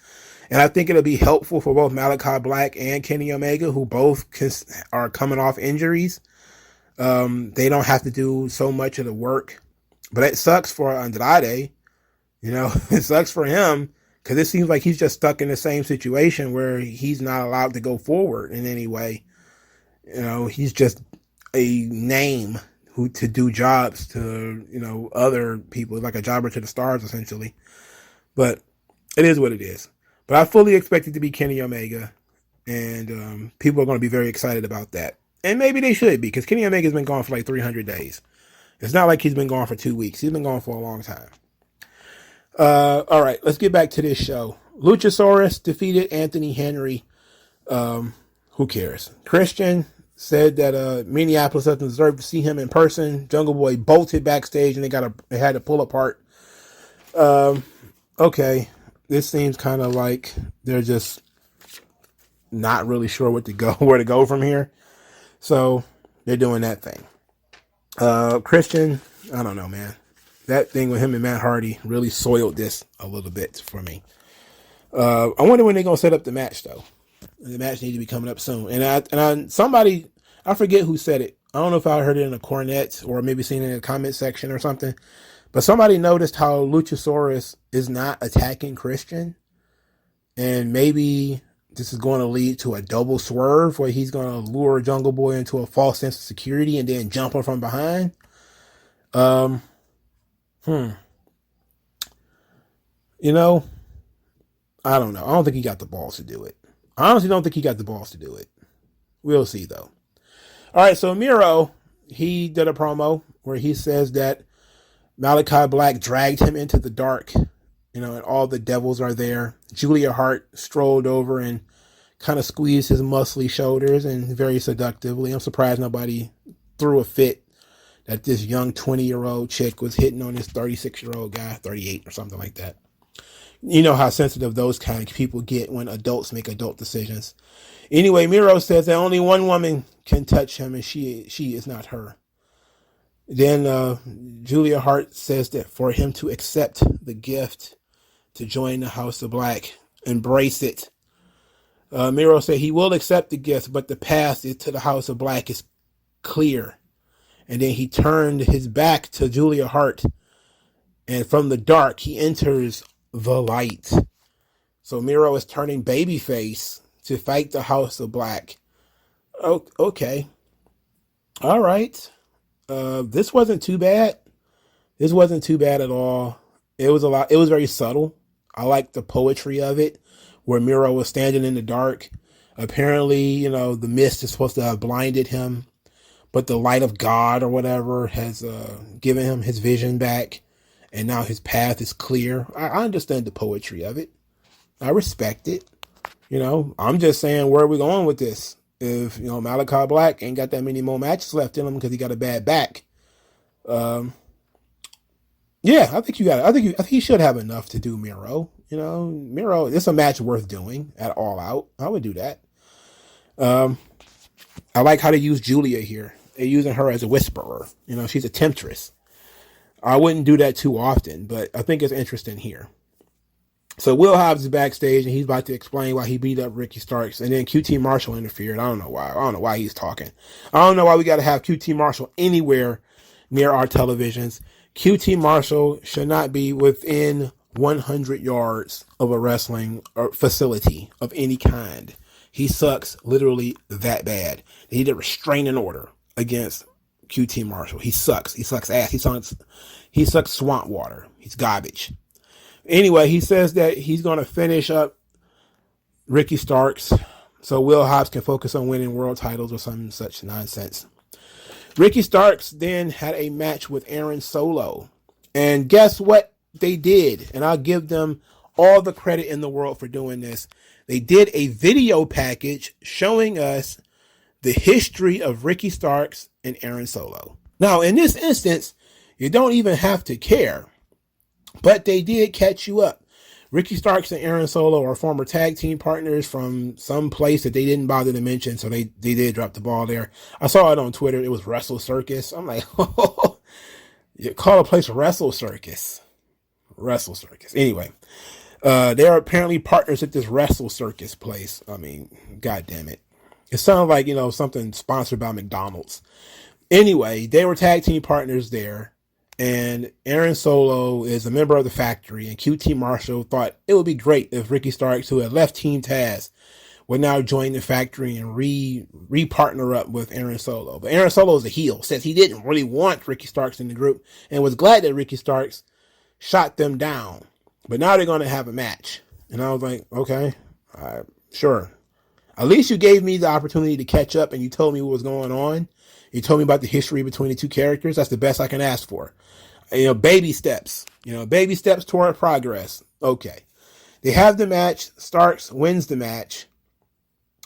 And I think it'll be helpful for both Malachi Black and Kenny Omega, who both are coming off injuries. They don't have to do so much of the work. But it sucks for Andrade. You know, it sucks for him because it seems like he's just stuck in the same situation where he's not allowed to go forward in any way. You know, he's just a name to do jobs to, you know, other people, like a jobber to the stars, essentially. But it is what it is. But I fully expect it to be Kenny Omega, and people are going to be very excited about that. And maybe they should be, because Kenny Omega's been gone for like 300 days. It's not like he's been gone for 2 weeks. He's been gone for a long time. All right, let's get back to this show. Luchasaurus defeated Anthony Henry. Who cares? Christian said that Minneapolis doesn't deserve to see him in person. Jungle Boy bolted backstage, and they had to pull apart. Okay, this seems kind of like they're just not really sure where to go from here. So they're doing that thing. Christian, I don't know, man. That thing with him and Matt Hardy really soiled this a little bit for me. I wonder when they're gonna set up the match, though. The match needs to be coming up soon. And somebody, I forget who said it. I don't know if I heard it in a cornet or maybe seen it in the comment section or something. But somebody noticed how Luchasaurus is not attacking Christian. And maybe this is going to lead to a double swerve where he's going to lure Jungle Boy into a false sense of security and then jump him from behind. You know, I don't know. I don't think he got the balls to do it. I honestly don't think he got the balls to do it. We'll see, though. All right, so Miro, he did a promo where he says that Malachi Black dragged him into the dark, you know, and all the devils are there. Julia Hart strolled over and kind of squeezed his muscly shoulders and very seductively. I'm surprised nobody threw a fit that this young 20-year-old chick was hitting on this 36-year-old guy, 38 or something like that. You know how sensitive those kind of people get when adults make adult decisions. Anyway, Miro says that only one woman can touch him, and she is not her. Then Julia Hart says that for him to accept the gift to join the House of Black, embrace it. Miro said he will accept the gift, but the path to the House of Black is clear. And then he turned his back to Julia Hart, and from the dark he enters the light. So Miro is turning babyface to fight the House of Black. Oh, okay. All right. This wasn't too bad. This wasn't too bad at all. It was very subtle. I like the poetry of it, where Miro was standing in the dark. Apparently, you know, the mist is supposed to have blinded him. but the light of God or whatever has given him his vision back, and now his path is clear. I understand the poetry of it. I respect it. I'm just saying, where are we going with this? If, Malachi Black ain't got that many more matches left in him because he got a bad back. Yeah, I think I think he should have enough to do Miro. Miro, it's a match worth doing at All Out. I would do that. I like how they use Julia here. They're using her as a whisperer. She's a temptress. I wouldn't do that too often, but I think it's interesting here. So Will Hobbs is backstage, and he's about to explain why he beat up Ricky Starks, and then QT Marshall interfered. I don't know why. I don't know why he's talking. I don't know why we got to have QT Marshall anywhere near our televisions. QT Marshall should not be within 100 yards of a wrestling facility of any kind. He sucks literally that bad. They need a restraining order against QT Marshall. He sucks. He sucks ass. He sucks swamp water. He's garbage. Anyway, he says that he's going to finish up Ricky Starks so Will Hobbs can focus on winning world titles or some such nonsense. Ricky Starks then had a match with Aaron Solo. And guess what they did? And I'll give them all the credit in the world for doing this. They did a video package showing us the history of Ricky Starks and Aaron Solo. Now, in this instance, you don't even have to care. But they did catch you up. Ricky Starks and Aaron Solo are former tag team partners from some place that they didn't bother to mention, so they did drop the ball there. I saw it on Twitter. It was Wrestle Circus. I'm like, oh, you call a place Wrestle Circus. Wrestle Circus. Anyway, they are apparently partners at this Wrestle Circus place. I mean, God damn it. It sounded like, something sponsored by McDonald's. Anyway, they were tag team partners there. And Aaron Solo is a member of the Factory, and QT Marshall thought it would be great if Ricky Starks, who had left Team Taz, would now join the Factory and re-partner up with Aaron Solo. But Aaron Solo is a heel, says he didn't really want Ricky Starks in the group, and was glad that Ricky Starks shot them down. But now they're going to have a match. And I was like, okay, sure. At least you gave me the opportunity to catch up, and you told me what was going on. You told me about the history between the two characters. That's the best I can ask for. Baby steps. Baby steps toward progress. Okay. They have the match. Starks wins the match.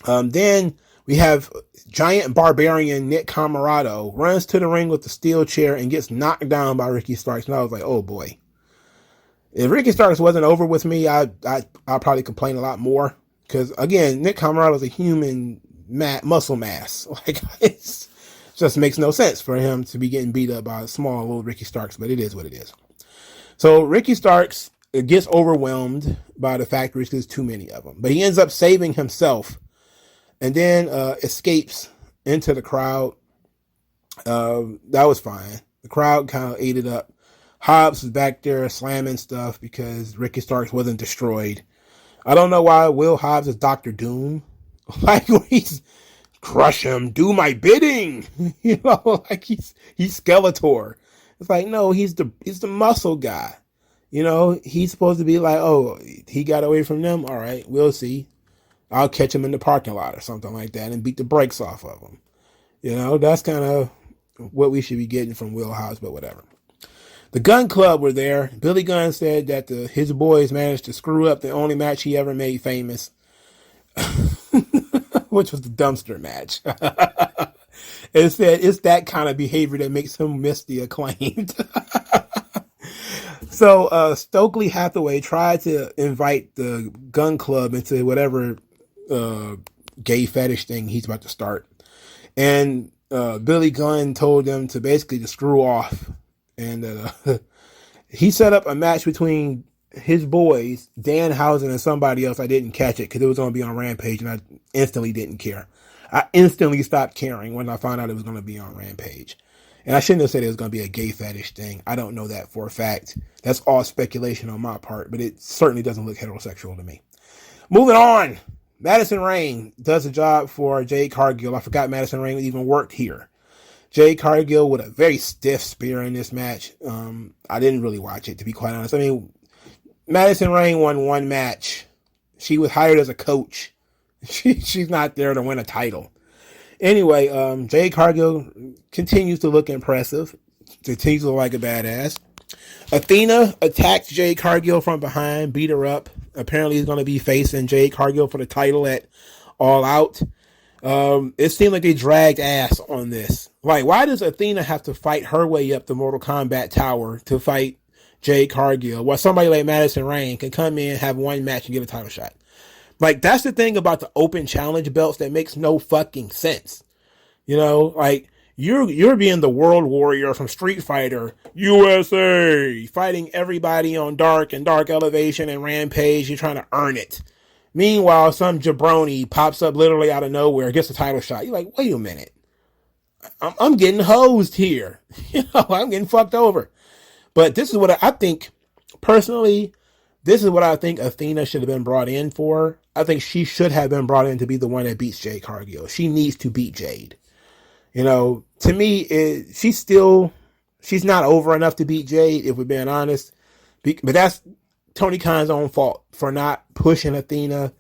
Then we have giant barbarian Nick Camarado runs to the ring with the steel chair and gets knocked down by Ricky Starks. And I was like, oh boy. If Ricky Starks wasn't over with me, I'd probably complain a lot more. Because again, Nick Camarado is a human muscle mass. Like, it's just makes no sense for him to be getting beat up by a small little Ricky Starks, but it is what it is. So Ricky Starks gets overwhelmed by the Factory because there's too many of them. But he ends up saving himself and then escapes into the crowd. That was fine. The crowd kind of ate it up. Hobbs was back there slamming stuff because Ricky Starks wasn't destroyed. I don't know why Will Hobbs is Dr. Doom. Like when he's crush him, do my bidding. Like he's Skeletor. It's like, no, he's the muscle guy. He's supposed to be like, oh, he got away from them. All right, we'll see. I'll catch him in the parking lot or something like that and beat the brakes off of him. That's kind of what we should be getting from Will Hobbs, but whatever. The Gun Club were there. Billy Gunn said that his boys managed to screw up the only match he ever made famous. Which was the dumpster match. It said it's that kind of behavior that makes him miss the Acclaimed. So Stokely Hathaway tried to invite the Gun Club into whatever gay fetish thing he's about to start. And Billy Gunn told them to basically to screw off. And he set up a match between his boys, Danhausen and somebody else. I didn't catch it because it was going to be on Rampage, and I instantly didn't care. I instantly stopped caring when I found out it was going to be on Rampage. And I shouldn't have said it was going to be a gay fetish thing. I don't know that for a fact. That's all speculation on my part, but it certainly doesn't look heterosexual to me. Moving on. Madison Rayne does a job for Jade Cargill. I forgot Madison Rayne even worked here. Jade Cargill with a very stiff spear in this match. I didn't really watch it, to be quite honest. I mean, Madison Rayne won one match. She was hired as a coach. She's not there to win a title. Anyway, Jade Cargill continues to look impressive. Continues to look like a badass. Athena attacked Jade Cargill from behind, beat her up. Apparently, he's going to be facing Jade Cargill for the title at All Out. It seemed like they dragged ass on this. Like, why does Athena have to fight her way up the Mortal Kombat tower to fight Jade Cargill, while somebody like Madison Rayne can come in, have one match, and get a title shot? Like, that's the thing about the open challenge belts that makes no fucking sense. You know, like, you're being the world warrior from Street Fighter USA, fighting everybody on Dark and Dark Elevation and Rampage. You're trying to earn it. Meanwhile, some jabroni pops up literally out of nowhere, gets a title shot. You're like, wait a minute. I'm getting hosed here. You know, I'm getting fucked over. But this is what I think, personally, this is what I think Athena should have been brought in for. I think she should have been brought in to be the one that beats Jade Cargill. She needs to beat Jade. You know, to me, she's not over enough to beat Jade, if we're being honest. But that's Tony Khan's own fault for not pushing Athena.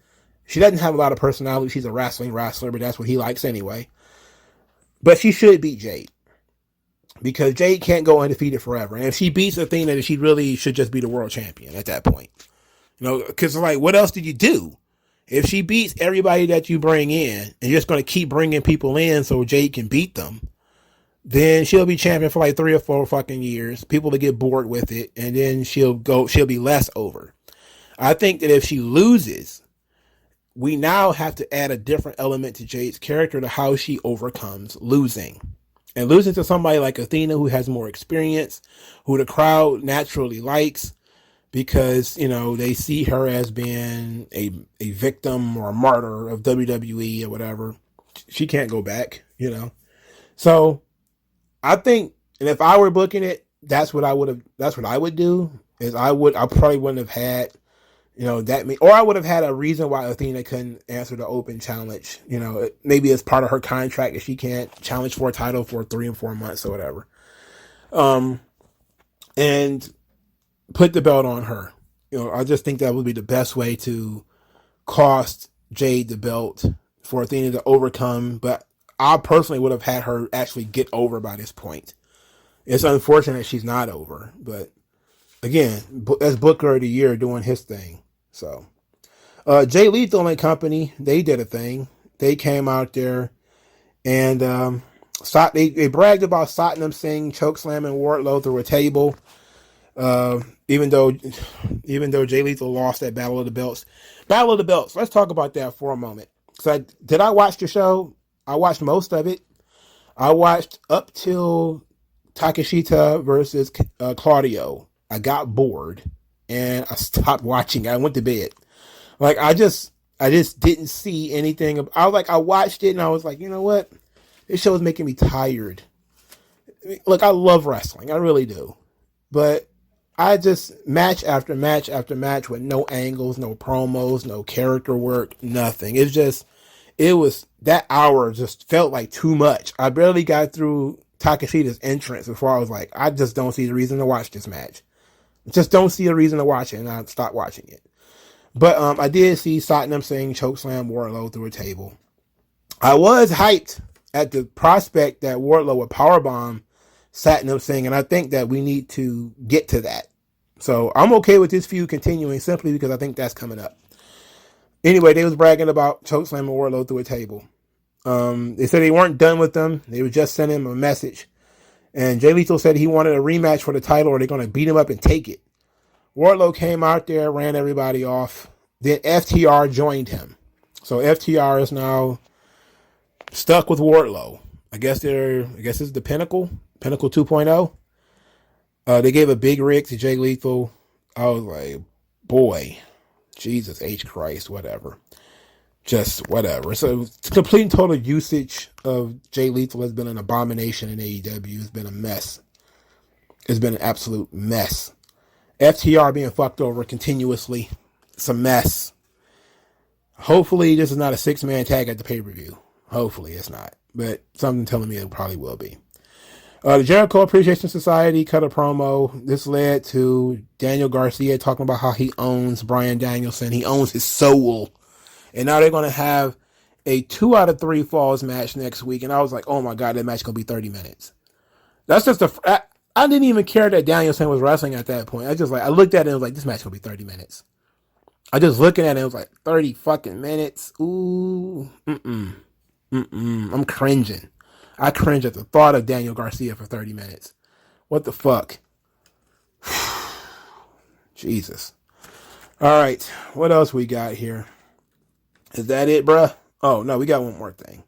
She doesn't have a lot of personality. She's a wrestling wrestler, but that's what he likes anyway. But she should beat Jade, because Jade can't go undefeated forever. And if she beats Athena, then she really should just be the world champion at that point. You know, because like, what else did you do? If she beats everybody that you bring in, and you're just going to keep bringing people in so Jade can beat them, then she'll be champion for like 3 or 4 fucking years. People will get bored with it, and then she'll be less over. I think that if she loses, we now have to add a different element to Jade's character, to how she overcomes losing. And losing to somebody like Athena, who has more experience, who the crowd naturally likes, because, you know, they see her as being a victim or a martyr of WWE or whatever. She can't go back, you know. So I think, and if I were booking it, that's what I would do, is I probably wouldn't have had, you know, or I would have had a reason why Athena couldn't answer the open challenge. You know, maybe it's part of her contract that she can't challenge for a title for 3 and 4 months or whatever. And put the belt on her. You know, I just think that would be the best way to cost Jade the belt for Athena to overcome. But I personally would have had her actually get over by this point. It's unfortunate she's not over, but again, that's Booker of the Year doing his thing. So, Jay Lethal and company, they did a thing. They came out there and they bragged about Satnam Singh chokeslamming Wardlow through a table. Even though Jay Lethal lost that Battle of the Belts. Battle of the Belts. Let's talk about that for a moment. So did I watch the show? I watched most of it. I watched up till Takeshita versus Claudio. I got bored and I stopped watching. I went to bed. Like, I just didn't see anything. I watched it and I was like, you know what? This show is making me tired. Look, I love wrestling. I really do. But I just, match after match after match with no angles, no promos, no character work, nothing. It was, that hour just felt like too much. I barely got through Takeshita's entrance before I was like, I just don't see the reason to watch this match. Just don't see a reason to watch it, and I stopped watching it. But I did see Satnam Singh chokeslam Wardlow through a table. I was hyped at the prospect that Wardlow would powerbomb Satnam Singh, and I think that we need to get to that. So I'm okay with this feud continuing, simply because I think that's coming up. Anyway, they was bragging about chokeslamming Wardlow through a table. They said they weren't done with them. They were just sending him a message. And Jay Lethal said he wanted a rematch for the title, or they're going to beat him up and take it. Wardlow came out there, ran everybody off. Then FTR joined him. So FTR is now stuck with Wardlow. I guess it's the Pinnacle 2.0. They gave a big rig to Jay Lethal. I was like, boy, Jesus H. Christ, whatever. Just whatever. So complete and total usage of Jay Lethal has been an abomination in AEW. It's been a mess. It's been an absolute mess. FTR being fucked over continuously. It's a mess. Hopefully this is not a 6-man tag at the pay-per-view. Hopefully it's not. But something telling me it probably will be. The Jericho Appreciation Society cut a promo. This led to Daniel Garcia talking about how he owns Bryan Danielson. He owns his soul. And now they're going to have a 2 out of 3 falls match next week, and I was like, oh my God, that match gonna be 30 minutes. That's just I didn't even care that Danielson was wrestling at that point. I looked at it and was like, this match gonna be 30 minutes. I just looking at it and was like, 30 fucking minutes. Ooh, I'm cringing. I cringe at the thought of Daniel Garcia for 30 minutes. What the fuck? Jesus. All right, what else we got here? Is that it, bruh? Oh, no, we got one more thing.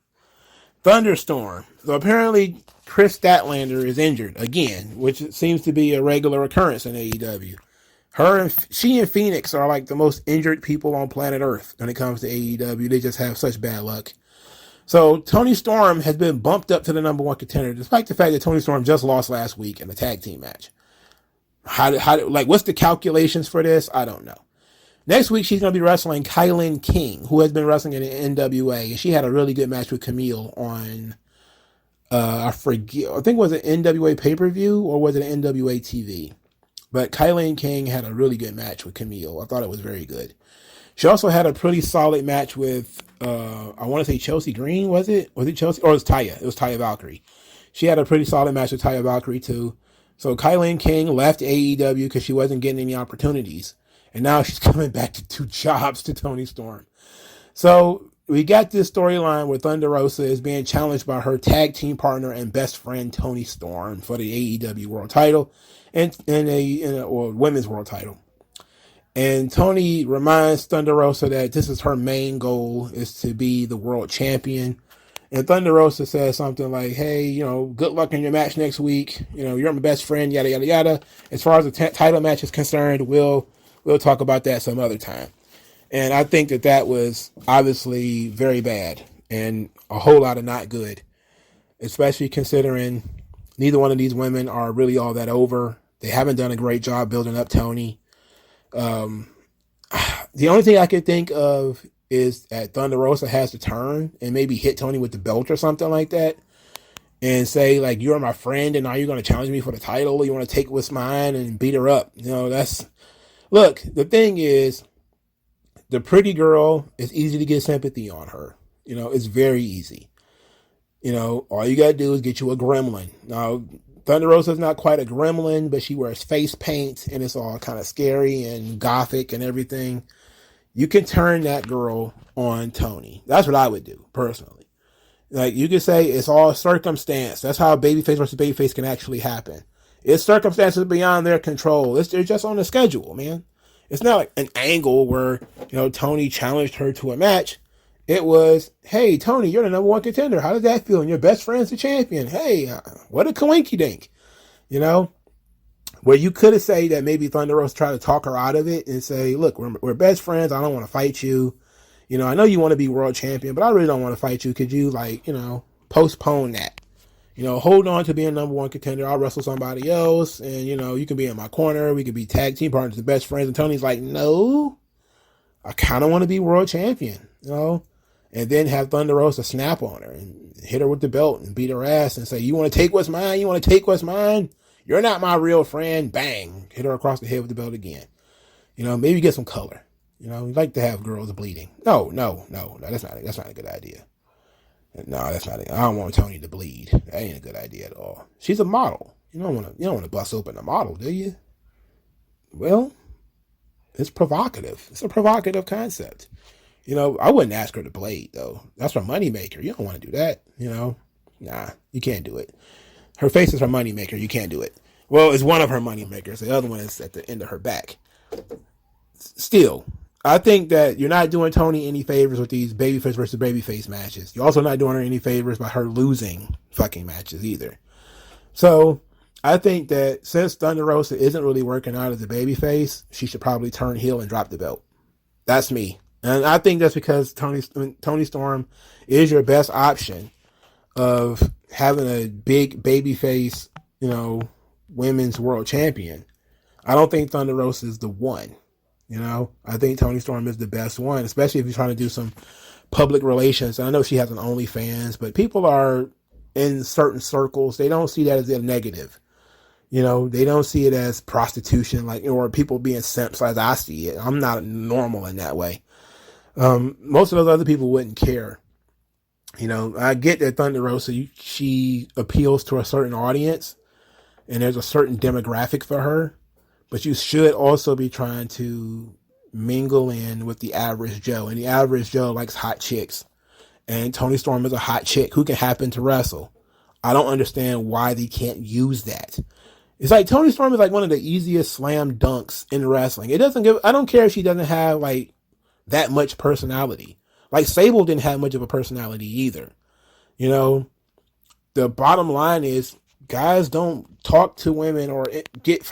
Thunderstorm. So apparently Chris Statlander is injured again, which seems to be a regular occurrence in AEW. She and Phoenix are like the most injured people on planet Earth when it comes to AEW. They just have such bad luck. So Toni Storm has been bumped up to the number 1 contender, despite the fact that Toni Storm just lost last week in a tag team match. What's the calculations for this? I don't know. Next week, she's going to be wrestling Kylan King, who has been wrestling in the NWA. And she had a really good match with Camille on, I forget, I think was it NWA pay-per-view or was it NWA TV? But Kylan King had a really good match with Camille. I thought it was very good. She also had a pretty solid match with, I want to say Chelsea Green, was it? Was it Chelsea? Or it was Taya. It was Taya Valkyrie. She had a pretty solid match with Taya Valkyrie, too. So Kylan King left AEW because she wasn't getting any opportunities. And now she's coming back to 2 jobs to Toni Storm. So we got this storyline where Thunder Rosa is being challenged by her tag team partner and best friend Toni Storm for the AEW World Title and or Women's World Title. And Toni reminds Thunder Rosa that this is her main goal, is to be the world champion. And Thunder Rosa says something like, hey, good luck in your match next week. You're my best friend, yada, yada, yada. As far as the title match is concerned, we'll talk about that some other time. And I think that was obviously very bad and a whole lot of not good, especially considering neither one of these women are really all that over. They haven't done a great job building up Toni. The only thing I could think of is that Thunder Rosa has to turn and maybe hit Toni with the belt or something like that and say, like, you're my friend and now you're going to challenge me for the title. You want to take what's mine and beat her up. Look, the thing is, the pretty girl, it's easy to get sympathy on her. It's very easy. All you got to do is get you a gremlin. Now, Thunder Rosa's not quite a gremlin, but she wears face paint and it's all kind of scary and gothic and everything. You can turn that girl on Toni. That's what I would do, personally. Like, you could say it's all circumstance. That's how babyface versus babyface can actually happen. It's circumstances beyond their control. They're just on the schedule, man. It's not like an angle where, Toni challenged her to a match. It was, hey, Toni, you're the number 1 contender. How does that feel? And your best friend's the champion. Hey, what a coinky dink. Where you could have said that maybe Thunder Rosa tried to talk her out of it and say, look, we're best friends. I don't want to fight you. I know you want to be world champion, but I really don't want to fight you. Could you, postpone that? Hold on to being number 1 contender. I'll wrestle somebody else. And, you can be in my corner. We could be tag team partners, the best friends. And Toni's like, no, I kind of want to be world champion, and then have Thunder Rosa snap on her and hit her with the belt and beat her ass and say, you want to take what's mine? You want to take what's mine? You're not my real friend. Bang. Hit her across the head with the belt again. Maybe get some color. We like to have girls bleeding. No, that's not a good idea. No, that's not it. I don't want Toni to bleed. That ain't a good idea at all. She's a model. You don't want to bust open a model, do you? Well, it's provocative. It's a provocative concept. I wouldn't ask her to bleed, though. That's her moneymaker. You don't want to do that. Nah, you can't do it. Her face is her moneymaker. You can't do it. Well, it's one of her moneymakers. The other one is at the end of her back. Still, I think that you're not doing Toni any favors with these babyface versus babyface matches. You're also not doing her any favors by her losing fucking matches either. So I think that since Thunder Rosa isn't really working out as a babyface, she should probably turn heel and drop the belt. That's me. And I think that's because Toni Storm is your best option of having a big babyface, women's world champion. I don't think Thunder Rosa is the one. I think Toni Storm is the best one, especially if you're trying to do some public relations. I know she has an OnlyFans, but people are in certain circles. They don't see that as a negative. They don't see it as prostitution, or people being simps as I see it. I'm not normal in that way. Most of those other people wouldn't care. I get that Thunder Rosa, she appeals to a certain audience and there's a certain demographic for her, but you should also be trying to mingle in with the average Joe. And the average Joe likes hot chicks. And Toni Storm is a hot chick who can happen to wrestle. I don't understand why they can't use that. It's like Toni Storm is like one of the easiest slam dunks in wrestling. I don't care if she doesn't have like that much personality. Like Sable didn't have much of a personality either. The bottom line is guys don't talk to women or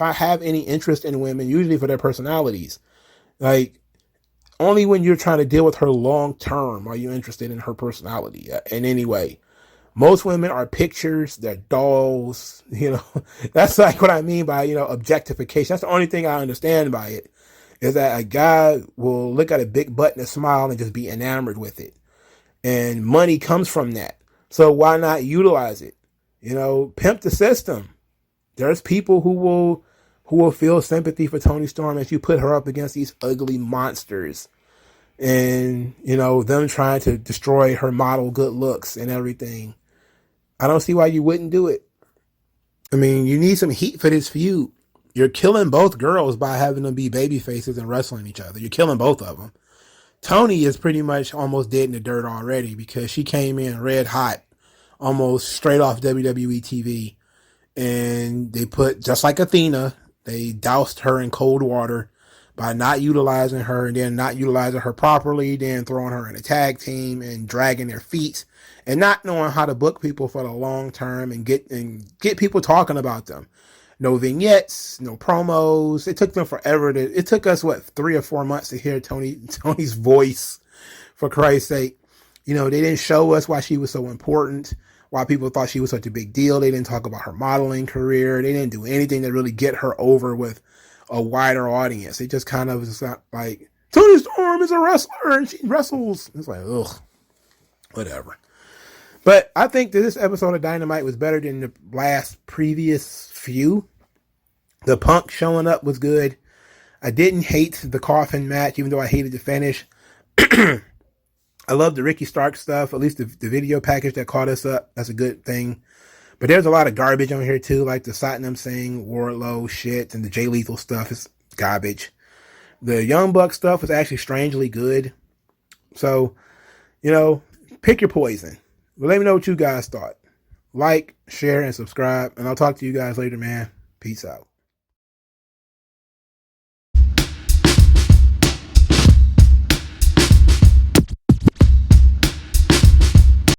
have any interest in women, usually for their personalities. Like, only when you're trying to deal with her long term are you interested in her personality in any way. Most women are pictures, they're dolls, That's like what I mean by, objectification. That's the only thing I understand by it, is that a guy will look at a big butt and a smile and just be enamored with it. And money comes from that. So why not utilize it? Pimp the system. There's people who will feel sympathy for Toni Storm as you put her up against these ugly monsters and, them trying to destroy her model good looks and everything. I don't see why you wouldn't do it. I mean, you need some heat for this feud. You're killing both girls by having them be baby faces and wrestling each other. You're killing both of them. Toni is pretty much almost dead in the dirt already because she came in red hot, almost straight off WWE TV. And they put, just like Athena, they doused her in cold water by not utilizing her and then not utilizing her properly, then throwing her in a tag team and dragging their feet and not knowing how to book people for the long term and get people talking about them. No vignettes, no promos. It took them forever it took us 3 or 4 months to hear Toni's voice, for Christ's sake. They didn't show us why she was so important, why people thought she was such a big deal. They didn't talk about her modeling career. They didn't do anything to really get her over with a wider audience. It just kind of was like, Toni Storm is a wrestler and she wrestles. It's like, ugh, whatever. But I think that this episode of Dynamite was better than the previous few. The Punk showing up was good. I didn't hate the coffin match, even though I hated the finish. I love the Ricky Stark stuff, at least the video package that caught us up. That's a good thing. But there's a lot of garbage on here too, like the Satnam Singh, Wardlow shit, and the Jay Lethal stuff is garbage. The Young Buck stuff was actually strangely good. So, pick your poison. But let me know what you guys thought. Like, share, and subscribe. And I'll talk to you guys later, man. Peace out.